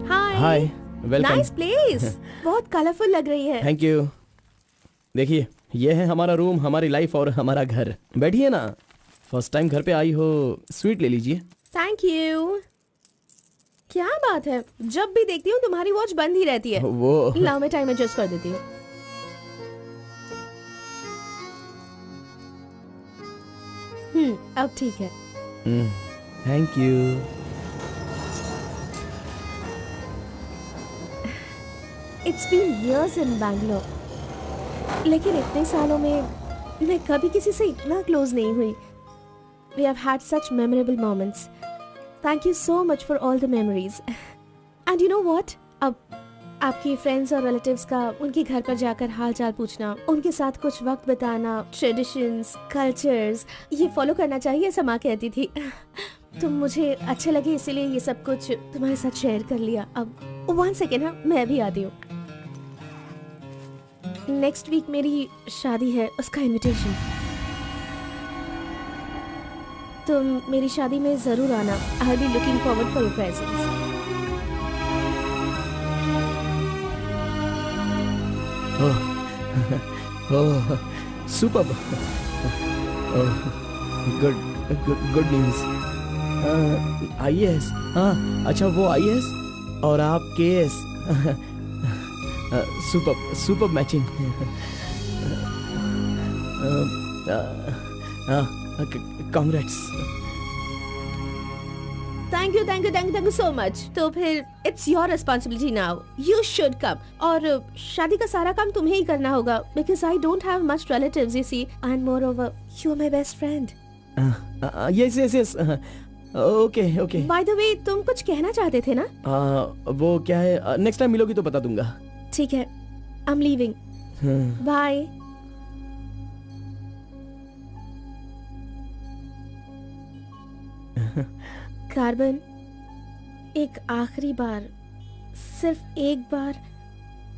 हाय, वेलकम। Nice place. बहुत कलरफुल लग रही है। Thank you. देखिए, ये है हमारा रूम, हमारी लाइफ और हमारा घर। बैठिए ना, फर्स्ट टाइम घर पे आई हो, स्वीट ले लीजिए। Thank you. क्या बात है, जब भी देखती हूँ तुम्हारी वॉच बंद ही रहती है। वो लाओ मैं टाइम एडजस्ट कर देती हूँ। अब ठीक है। Thank you. It's been years in Bangalore, लेकिन इतने सालों में मैं कभी किसी से इतना क्लोज नहीं हुई। We have had such memorable moments. Thank you so much for all the memories. And you know what? अब आपकी फ्रेंड्स और रिलेटिव्स का उनके घर पर जाकर हाल चाल पूछना, उनके साथ कुछ वक्त बिताना, ट्रेडिशंस, कल्चर्स, ये फॉलो करना चाहिए, ऐसा माँ कहती थी। तो मुझे अच्छे लगे, इसीलिए ये सब कुछ तुम्हारे साथ शेयर कर लिया। अब 1 सेकेंड, हाँ मैं भी आती हूँ। नेक्स्ट वीक मेरी शादी है, उसका इनविटेशन। तुम मेरी शादी में जरूर आना। I will be looking forward for your presence. Oh, superb. Good news. IAS, हाँ अच्छा, वो आईएएस और आप KS. Superb matching. Congrats. Thank you so much. तो फिर it's your responsibility now, you should come. और शादी का सारा काम तुम्हें ही करना होगा, because I don't have much relatives, you see, and moreover you are my best friend. Yes. Okay. By the way, तुम कुछ कहना चाहते थे ना? वो क्या है, नेक्स्ट टाइम मिलोगी तो बता दूंगा। ठीक है, I am leaving, bye. Carbon, एक आखिरी बार, सिर्फ एक बार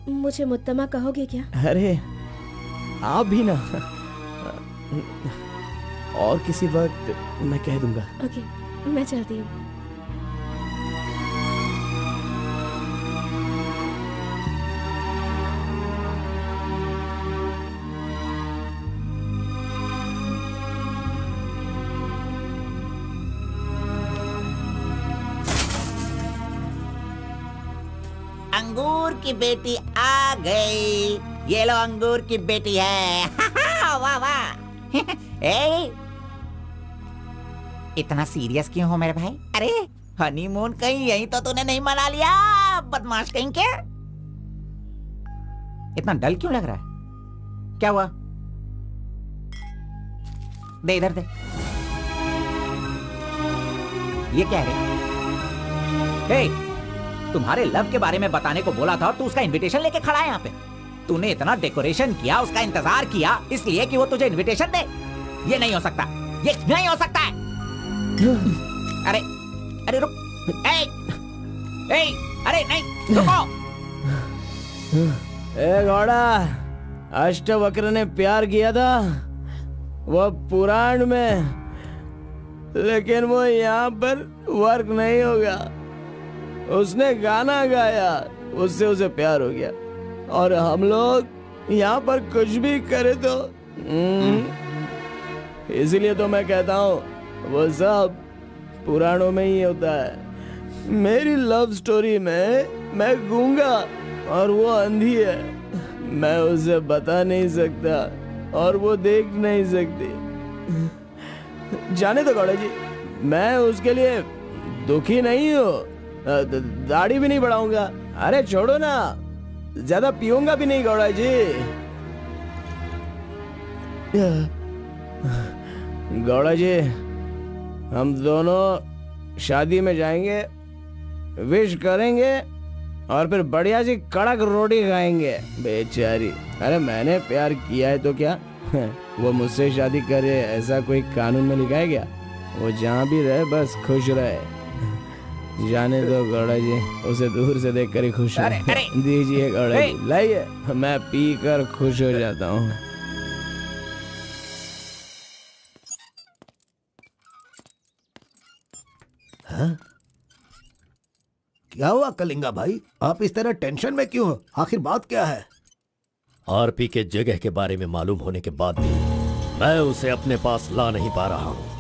मुझे मुत्तमा कहोगे क्या? अरे आप भी ना, और किसी वक्त मैं कह दूंगा। ओके, मैं चलती हूँ। अंगूर की बेटी आ गई। ये लो, अंगूर की बेटी है। वाह वाह। ए, इतना सीरियस क्यों हो मेरे भाई? अरे हनीमून कहीं यहीं तो तूने नहीं मना लिया, बदमाश कहीं के? इतना डल क्यों लग रहा है? क्या हुआ? दे इधर दे। ये क्या है? तुम्हारे लव के बारे में बताने को बोला था और तू उसका इनविटेशन लेके खड़ा है यहाँ पे। तूने इतना डेकोरेशन किया, उसका इंतजार किया इसलिए कि वो तुझे इनविटेशन दे। ये नहीं हो सकता, ये नहीं हो सकता है। अरे अरे रुक, अरे नहीं रुको। घोड़ा, अष्टवक्र ने प्यार किया था वो पुराण में, लेकिन वो यहाँ पर वर्क नहीं होगा। उसने गाना गाया, उससे उसे प्यार हो गया, और हम लोग यहाँ पर कुछ भी करे तो इसीलिए तो मैं कहता हूँ वो सब पुराणों में ही होता है। मेरी लव स्टोरी में मैं गूंगा और वो अंधी है। मैं उसे बता नहीं सकता और वो देख नहीं सकती। जाने दो गौड़ा जी, मैं उसके लिए दुखी नहीं हूँ, दाढ़ी भी नहीं बढ़ाऊंगा। अरे छोड़ो ना, ज्यादा पीऊंगा भी नहीं गौड़ा जी। गौड़ा जी, हम दोनों शादी में जाएंगे, विश करेंगे और फिर बढ़िया सी कड़क रोटी खाएंगे। बेचारी, अरे मैंने प्यार किया है तो क्या वो मुझसे शादी करे ऐसा कोई कानून में लिखा है क्या? वो जहाँ भी रहे बस खुश रहे। जाने दो गौड़ा जी, उसे दूर से देखकर ही खुश है। दीजिए गौड़ा जी, लाइए, मैं पी कर खुश हो जाता हूँ। हाँ? क्या हुआ कलिंगा भाई, आप इस तरह टेंशन में क्यों हो? आखिर बात क्या है? आरपी के जगह के बारे में मालूम होने के बाद भी मैं उसे अपने पास ला नहीं पा रहा हूँ।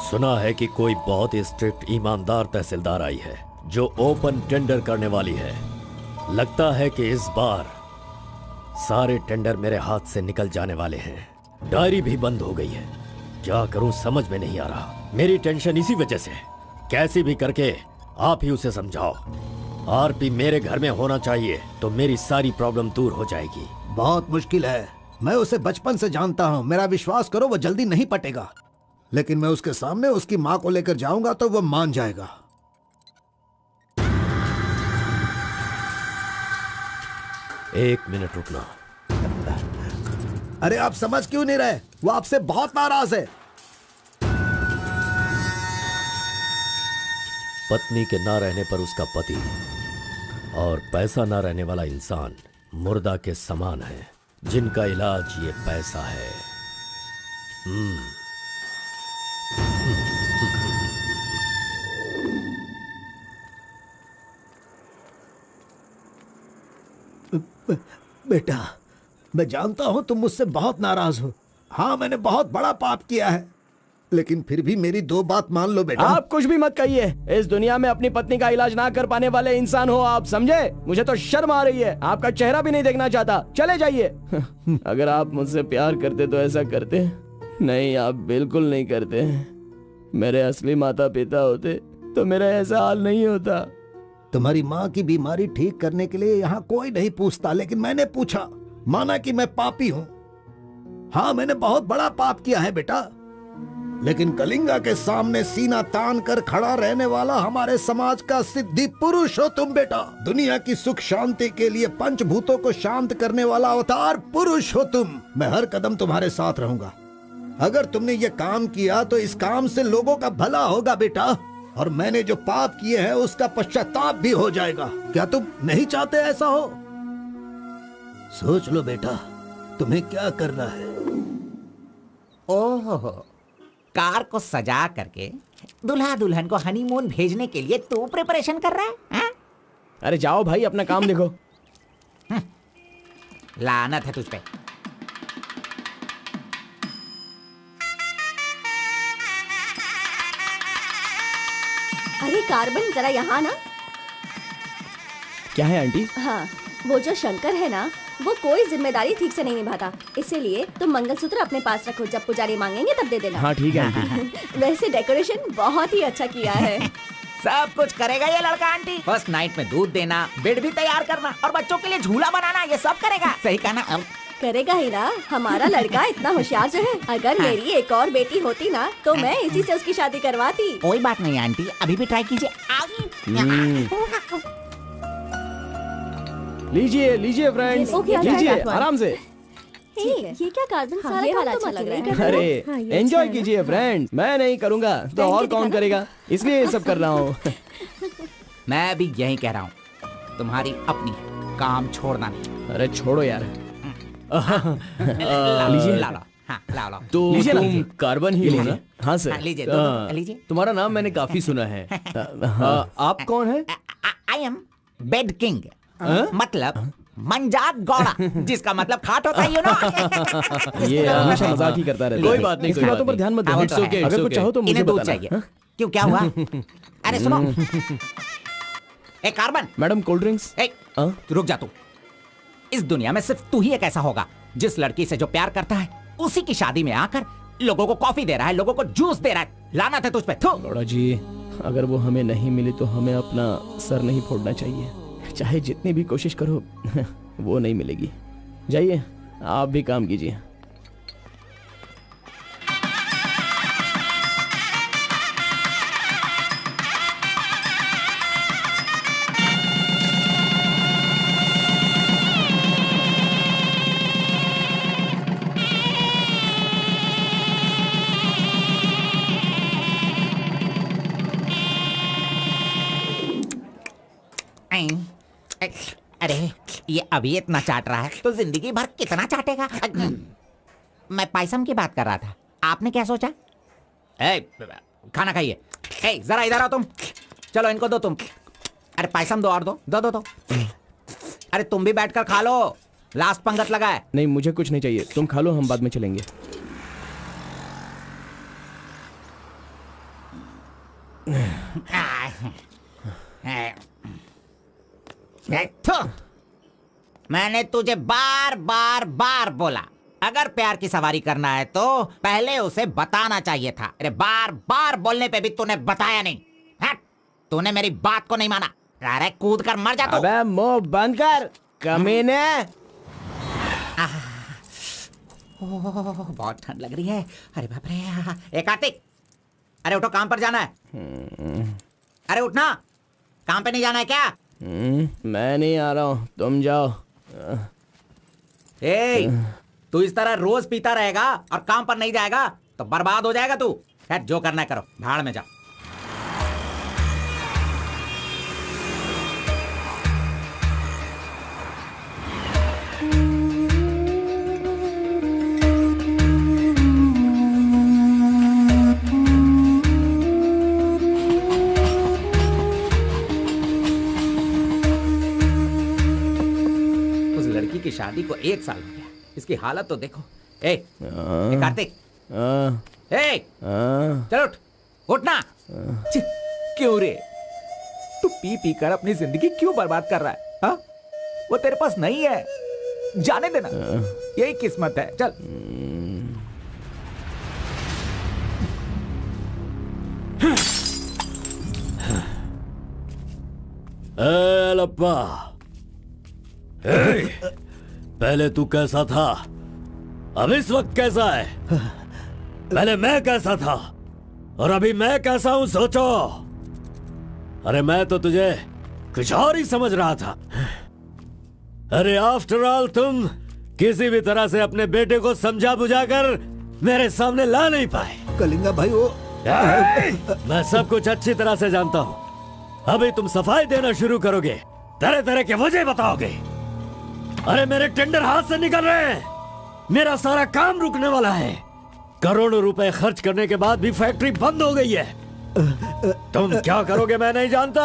सुना है कि कोई बहुत ही स्ट्रिक्ट ईमानदार तहसीलदार आई है जो ओपन टेंडर करने वाली है। लगता है कि इस बार सारे टेंडर मेरे हाथ से निकल जाने वाले हैं। डायरी भी बंद हो गई है। क्या करूं समझ में नहीं आ रहा। मेरी टेंशन इसी वजह से है। कैसे भी करके आप ही उसे समझाओ। आरपी मेरे घर में होना चाहिए तो मेरी सारी प्रॉब्लम दूर हो जाएगी। बहुत मुश्किल है। मैं उसे बचपन से जानता हूँ, मेरा विश्वास करो वो जल्दी नहीं पटेगा। लेकिन मैं उसके सामने उसकी माँ को लेकर जाऊंगा तो वो मान जाएगा। एक मिनट रुकना। अरे आप समझ क्यों नहीं रहे? वो आपसे बहुत नाराज है। पत्नी के ना रहने पर उसका पति और पैसा ना रहने वाला इंसान मुर्दा के समान है, जिनका इलाज ये पैसा है। बेटा, मैं जानता हूं तुम मुझसे बहुत नाराज हो। हाँ, मैंने बहुत बड़ा पाप किया है, लेकिन फिर भी मेरी दो बात मान लो बेटा। आप कुछ भी मत कहिए। इस दुनिया में अपनी पत्नी का इलाज ना कर पाने वाले इंसान हो आप, समझे? मुझे तो शर्म आ रही है। आपका चेहरा भी नहीं देखना चाहता। चले जाइए। अगर आप मुझसे प्यार करते तो ऐसा करते। नहीं, आप बिल्कुल नहीं करते। मेरे असली माता पिता होते तो मेरा ऐसा हाल नहीं होता। तुम्हारी माँ की बीमारी ठीक करने के लिए यहाँ कोई नहीं पूछता, लेकिन मैंने पूछा। माना कि मैं पापी हूँ। हाँ, मैंने बहुत बड़ा पाप किया है बेटा, लेकिन कलिंगा के सामने सीना तान कर खड़ा रहने वाला हमारे समाज का सिद्धि पुरुष हो तुम बेटा। दुनिया की सुख शांति के लिए पंचभूतों को शांत करने वाला अवतार पुरुष हो तुम। मैं हर कदम तुम्हारे साथ रहूंगा। अगर तुमने ये काम किया तो इस काम से लोगों का भला होगा बेटा, और मैंने जो पाप किए हैं उसका पश्चाताप भी हो जाएगा। क्या तुम नहीं चाहते ऐसा हो? सोच लो बेटा, तुम्हें क्या करना है। ओहो, कार को सजा करके दुल्हा दुल्हन को हनीमून भेजने के लिए तू प्रिपरेशन कर रहा है, हा? अरे जाओ भाई, अपना काम देखो। लानत है तुझ पे। अरे कार्बन, जरा यहाँ ना। क्या है आंटी? हाँ, वो जो शंकर है ना, वो कोई जिम्मेदारी ठीक से नहीं निभाता। इसीलिए तुम मंगलसूत्र अपने पास रखो, जब पुजारी मांगेंगे तब दे देना। हाँ ठीक है आंटी। वैसे डेकोरेशन बहुत ही अच्छा किया है। सब कुछ करेगा ये लड़का आंटी। फर्स्ट नाइट में दूध देना, बेड भी तैयार करना और बच्चों के लिए झूला बनाना, ये सब करेगा। सही कहा ना? करेगा ही ना, हमारा लड़का इतना होशियार जो है। अगर मेरी एक और बेटी होती ना तो मैं इसी से उसकी शादी करवाती। कोई बात नहीं आंटी, अभी भी ट्राई कीजिए। लीजिए लीजिए फ्रेंड्स, ओके, लीजिए ओके, आराम से। ये क्या कार्बन हाँ, सारा ये काम वाला तो अच्छा मत लग रहा नहीं है। कर रहे हो। अरे ये एंजॉय अच्छा है। कीजिए फ्रेंड्स, मैं नहीं करूँगा तो और कौन करेगा, इसलिए ये सब कर रहा हूँ। मैं भी यही कह रहा हूँ, तुम्हारी अपनी काम छोड़ना नहीं। अरे छोड़ो यार। लीजिए, ला लो। हाँ, ला लो। तो लीजिए ना। तुम कार्बन ही लो ना? हाँ सर। हाँ, लीजिए, दो, लीजिए। तुम्हारा नाम मैंने काफी सुना है। आप कौन है? आई एम बेड किंग, मतलब मंजात गौड़ा, जिसका मतलब खाट होता है, यू नो। ये हमेशा मजाक ही करता रहता है। कोई बात नहीं, इसकी कोई बातों बात पर ध्यान मत नहीं। दो। It's okay, it's अगर कुछ okay। चाहो तो मुझे इन्हें दूध बताना। चाहिए। हाँ? क्यों, क्या हुआ? अरे सुनो, ए कार्बन, मैडम कोल्ड ड्रिंक्स। ए, रुक जा तू। इस दुनिया में सिर्फ तू ही एक ऐसा होगा जिस लड़की से जो प्यार करता है उसी की शादी में आकर लोगों को कॉफी दे रहा है, लोगों को जूस दे रहा है। लानत है तुझ पे। थू। गौड़ा जी, अगर वो हमें नहीं मिली तो हमें अपना सर नहीं फोड़ना चाहिए। चाहे जितनी भी कोशिश करो वो नहीं मिलेगी। जाइए, आप भी काम कीजिए। अरे ये अभी इतना चाट रहा है तो जिंदगी भर कितना चाटेगा। मैं पायसम की बात कर रहा था, आपने क्या सोचा? खाना खाइए। जरा इधर आओ तुम। चलो इनको दो तुम। अरे पायसम दो और दो दो दो दो। अरे तुम भी बैठकर खा लो, लास्ट पंगत लगा है। नहीं, मुझे कुछ नहीं चाहिए, तुम खा लो, हम बाद में चलेंगे। मैंने तुझे बार बार बार बोला, अगर प्यार की सवारी करना है तो पहले उसे बताना चाहिए था। अरे बार बार बोलने पे भी तूने बताया नहीं। हट, तूने मेरी बात को नहीं माना। अरे कूद कर मर जा तू। अबे मुंह बंद कर कमीने। बहुत ठंड लग रही है। अरे बाप रे। ए कार्तिक, अरे उठो, काम पर जाना है। अरे उठना, काम पे नहीं जाना है क्या? मैं नहीं आ रहा हूँ, तुम जाओ। ए, तू इस तरह रोज पीता रहेगा और काम पर नहीं जाएगा तो बर्बाद हो जाएगा तू। खैर जो करना है करो, भाड़ में जाओ। की शादी को 1 साल हो गया, इसकी हालत तो देखो। ए कार्तिक, चलो उठना। क्यों रे, तू पी पी कर अपनी जिंदगी क्यों बर्बाद कर रहा है? हा? वो तेरे पास नहीं है, जाने देना, यही किस्मत है। चल। लप्पा, पहले तू कैसा था, अब इस वक्त कैसा है? पहले मैं कैसा था और अभी मैं कैसा हूं, सोचो। अरे मैं तो तुझे कुछ और ही समझ रहा था। अरे आफ्टर ऑल तुम किसी भी तरह से अपने बेटे को समझा बुझाकर मेरे सामने ला नहीं पाए। कलिंगा भाई, वो मैं सब कुछ अच्छी तरह से जानता हूँ। अभी तुम सफाई देना शुरू करोगे, तरह तरह के वजह बताओगे। अरे मेरे टेंडर हाथ से निकल रहे हैं, मेरा सारा काम रुकने वाला है। करोड़ों रुपए खर्च करने के बाद भी फैक्ट्री बंद हो गई है। तुम क्या करोगे मैं नहीं जानता,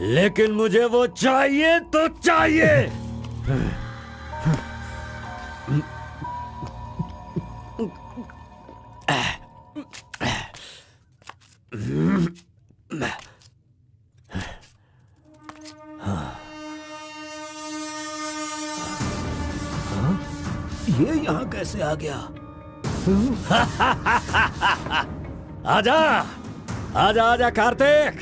लेकिन मुझे वो चाहिए तो चाहिए। ये यहाँ कैसे आ गया? आजा आजा आजा कार्तिक,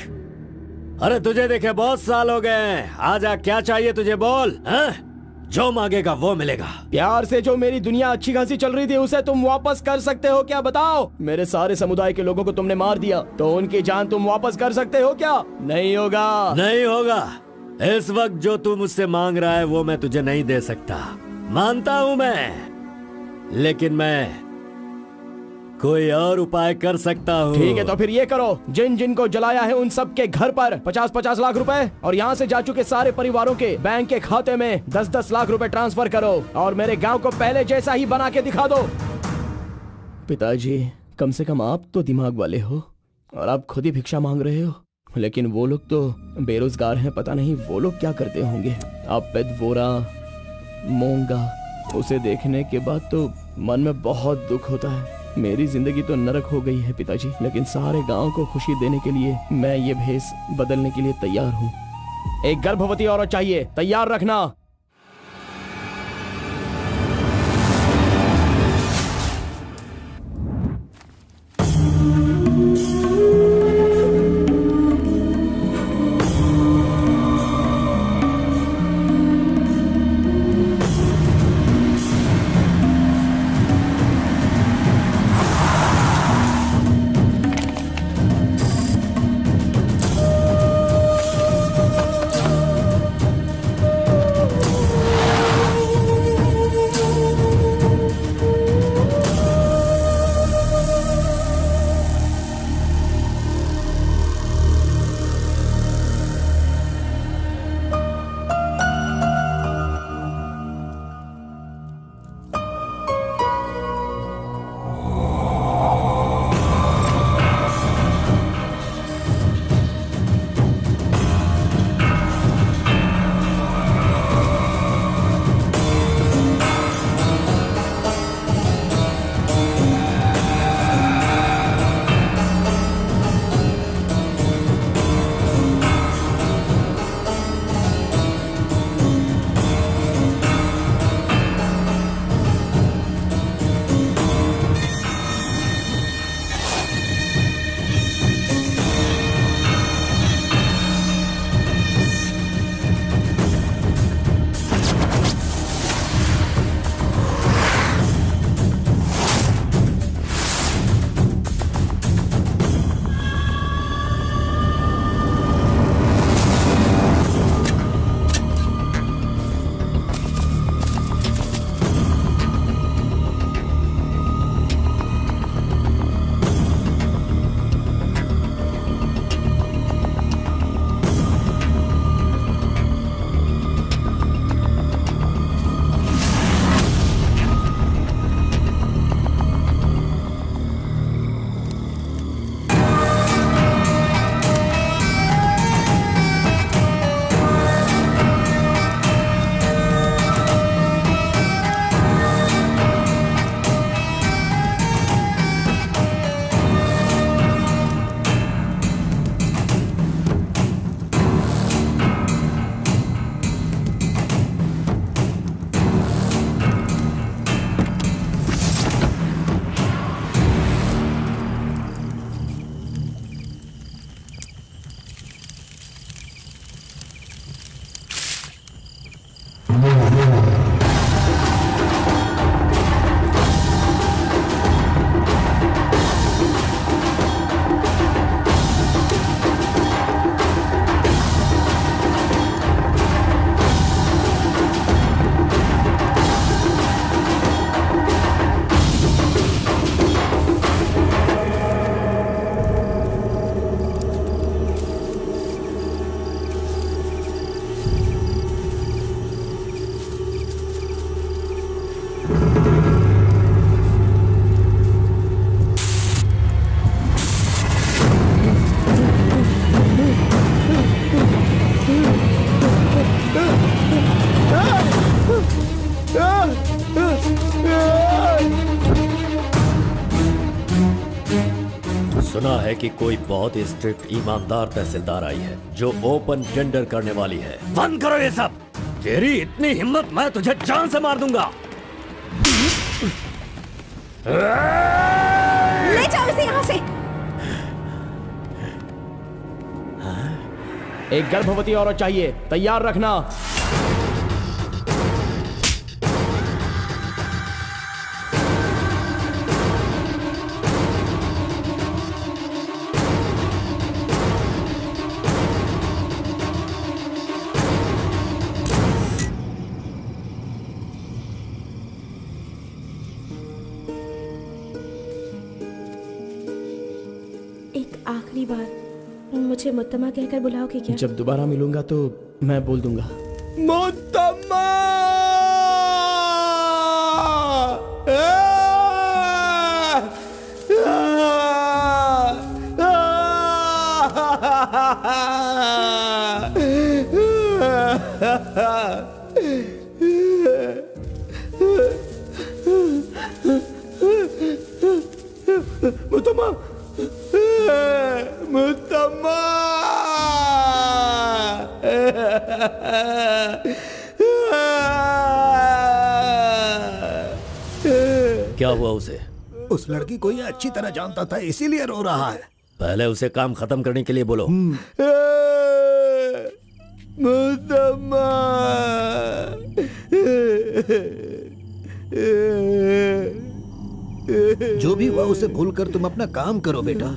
अरे तुझे देखे बहुत साल हो गए, आजा क्या चाहिए तुझे बोल, हैं? जो मांगेगा वो मिलेगा। प्यार से जो मेरी दुनिया अच्छी खासी चल रही थी उसे तुम वापस कर सकते हो क्या, बताओ? मेरे सारे समुदाय के लोगों को तुमने मार दिया, तो उनकी जान तुम वापस कर सकते हो क्या? नहीं होगा। नहीं होगा। इस वक्त जो तू मुझसे मांग रहा है वो मैं तुझे नहीं दे सकता, मानता हूं मैं, लेकिन मैं कोई और उपाय कर सकता हूँ। ठीक है, तो फिर ये करो, जिन जिन को जलाया है उन सब के घर पर 50-50 लाख रुपए और यहाँ से जा चुके सारे परिवारों के बैंक के खाते में 10-10 लाख रुपए ट्रांसफर करो और मेरे गांव को पहले जैसा ही बना के दिखा दो। पिताजी, कम से कम आप तो दिमाग वाले हो और आप खुद ही भिक्षा मांग रहे हो, लेकिन वो लोग तो बेरोजगार हैं, पता नहीं वो लोग क्या करते होंगे। आप पेदवोरा मोंगा, उसे देखने के बाद तो मन में बहुत दुख होता है। मेरी जिंदगी तो नरक हो गई है पिताजी, लेकिन सारे गांव को खुशी देने के लिए मैं ये भेष बदलने के लिए तैयार हूँ। एक गर्भवती औरत चाहिए, तैयार रखना। सुना है कि कोई बहुत ही स्ट्रिक्ट ईमानदार तहसीलदार आई है जो ओपन टेंडर करने वाली है। बंद करो ये सब। तेरी इतनी हिम्मत, मैं तुझे जान से मार दूंगा। ले जाओ इसे यहाँ से। एक गर्भवती औरत चाहिए, तैयार रखना। एक आखिरी बार मुझे मुत्तमा कहकर बुलाओगे क्या? जब दोबारा मिलूंगा तो मैं बोल दूंगा। मुत्तम्मा! मुत्तम्मा! मुत्तम्मा! क्या हुआ उसे? उस लड़की को ये अच्छी तरह जानता था, इसीलिए रो रहा है। पहले उसे काम खत्म करने के लिए बोलो। मुत्तम्मा! जो भी हुआ उसे भूलकर तुम अपना काम करो बेटा।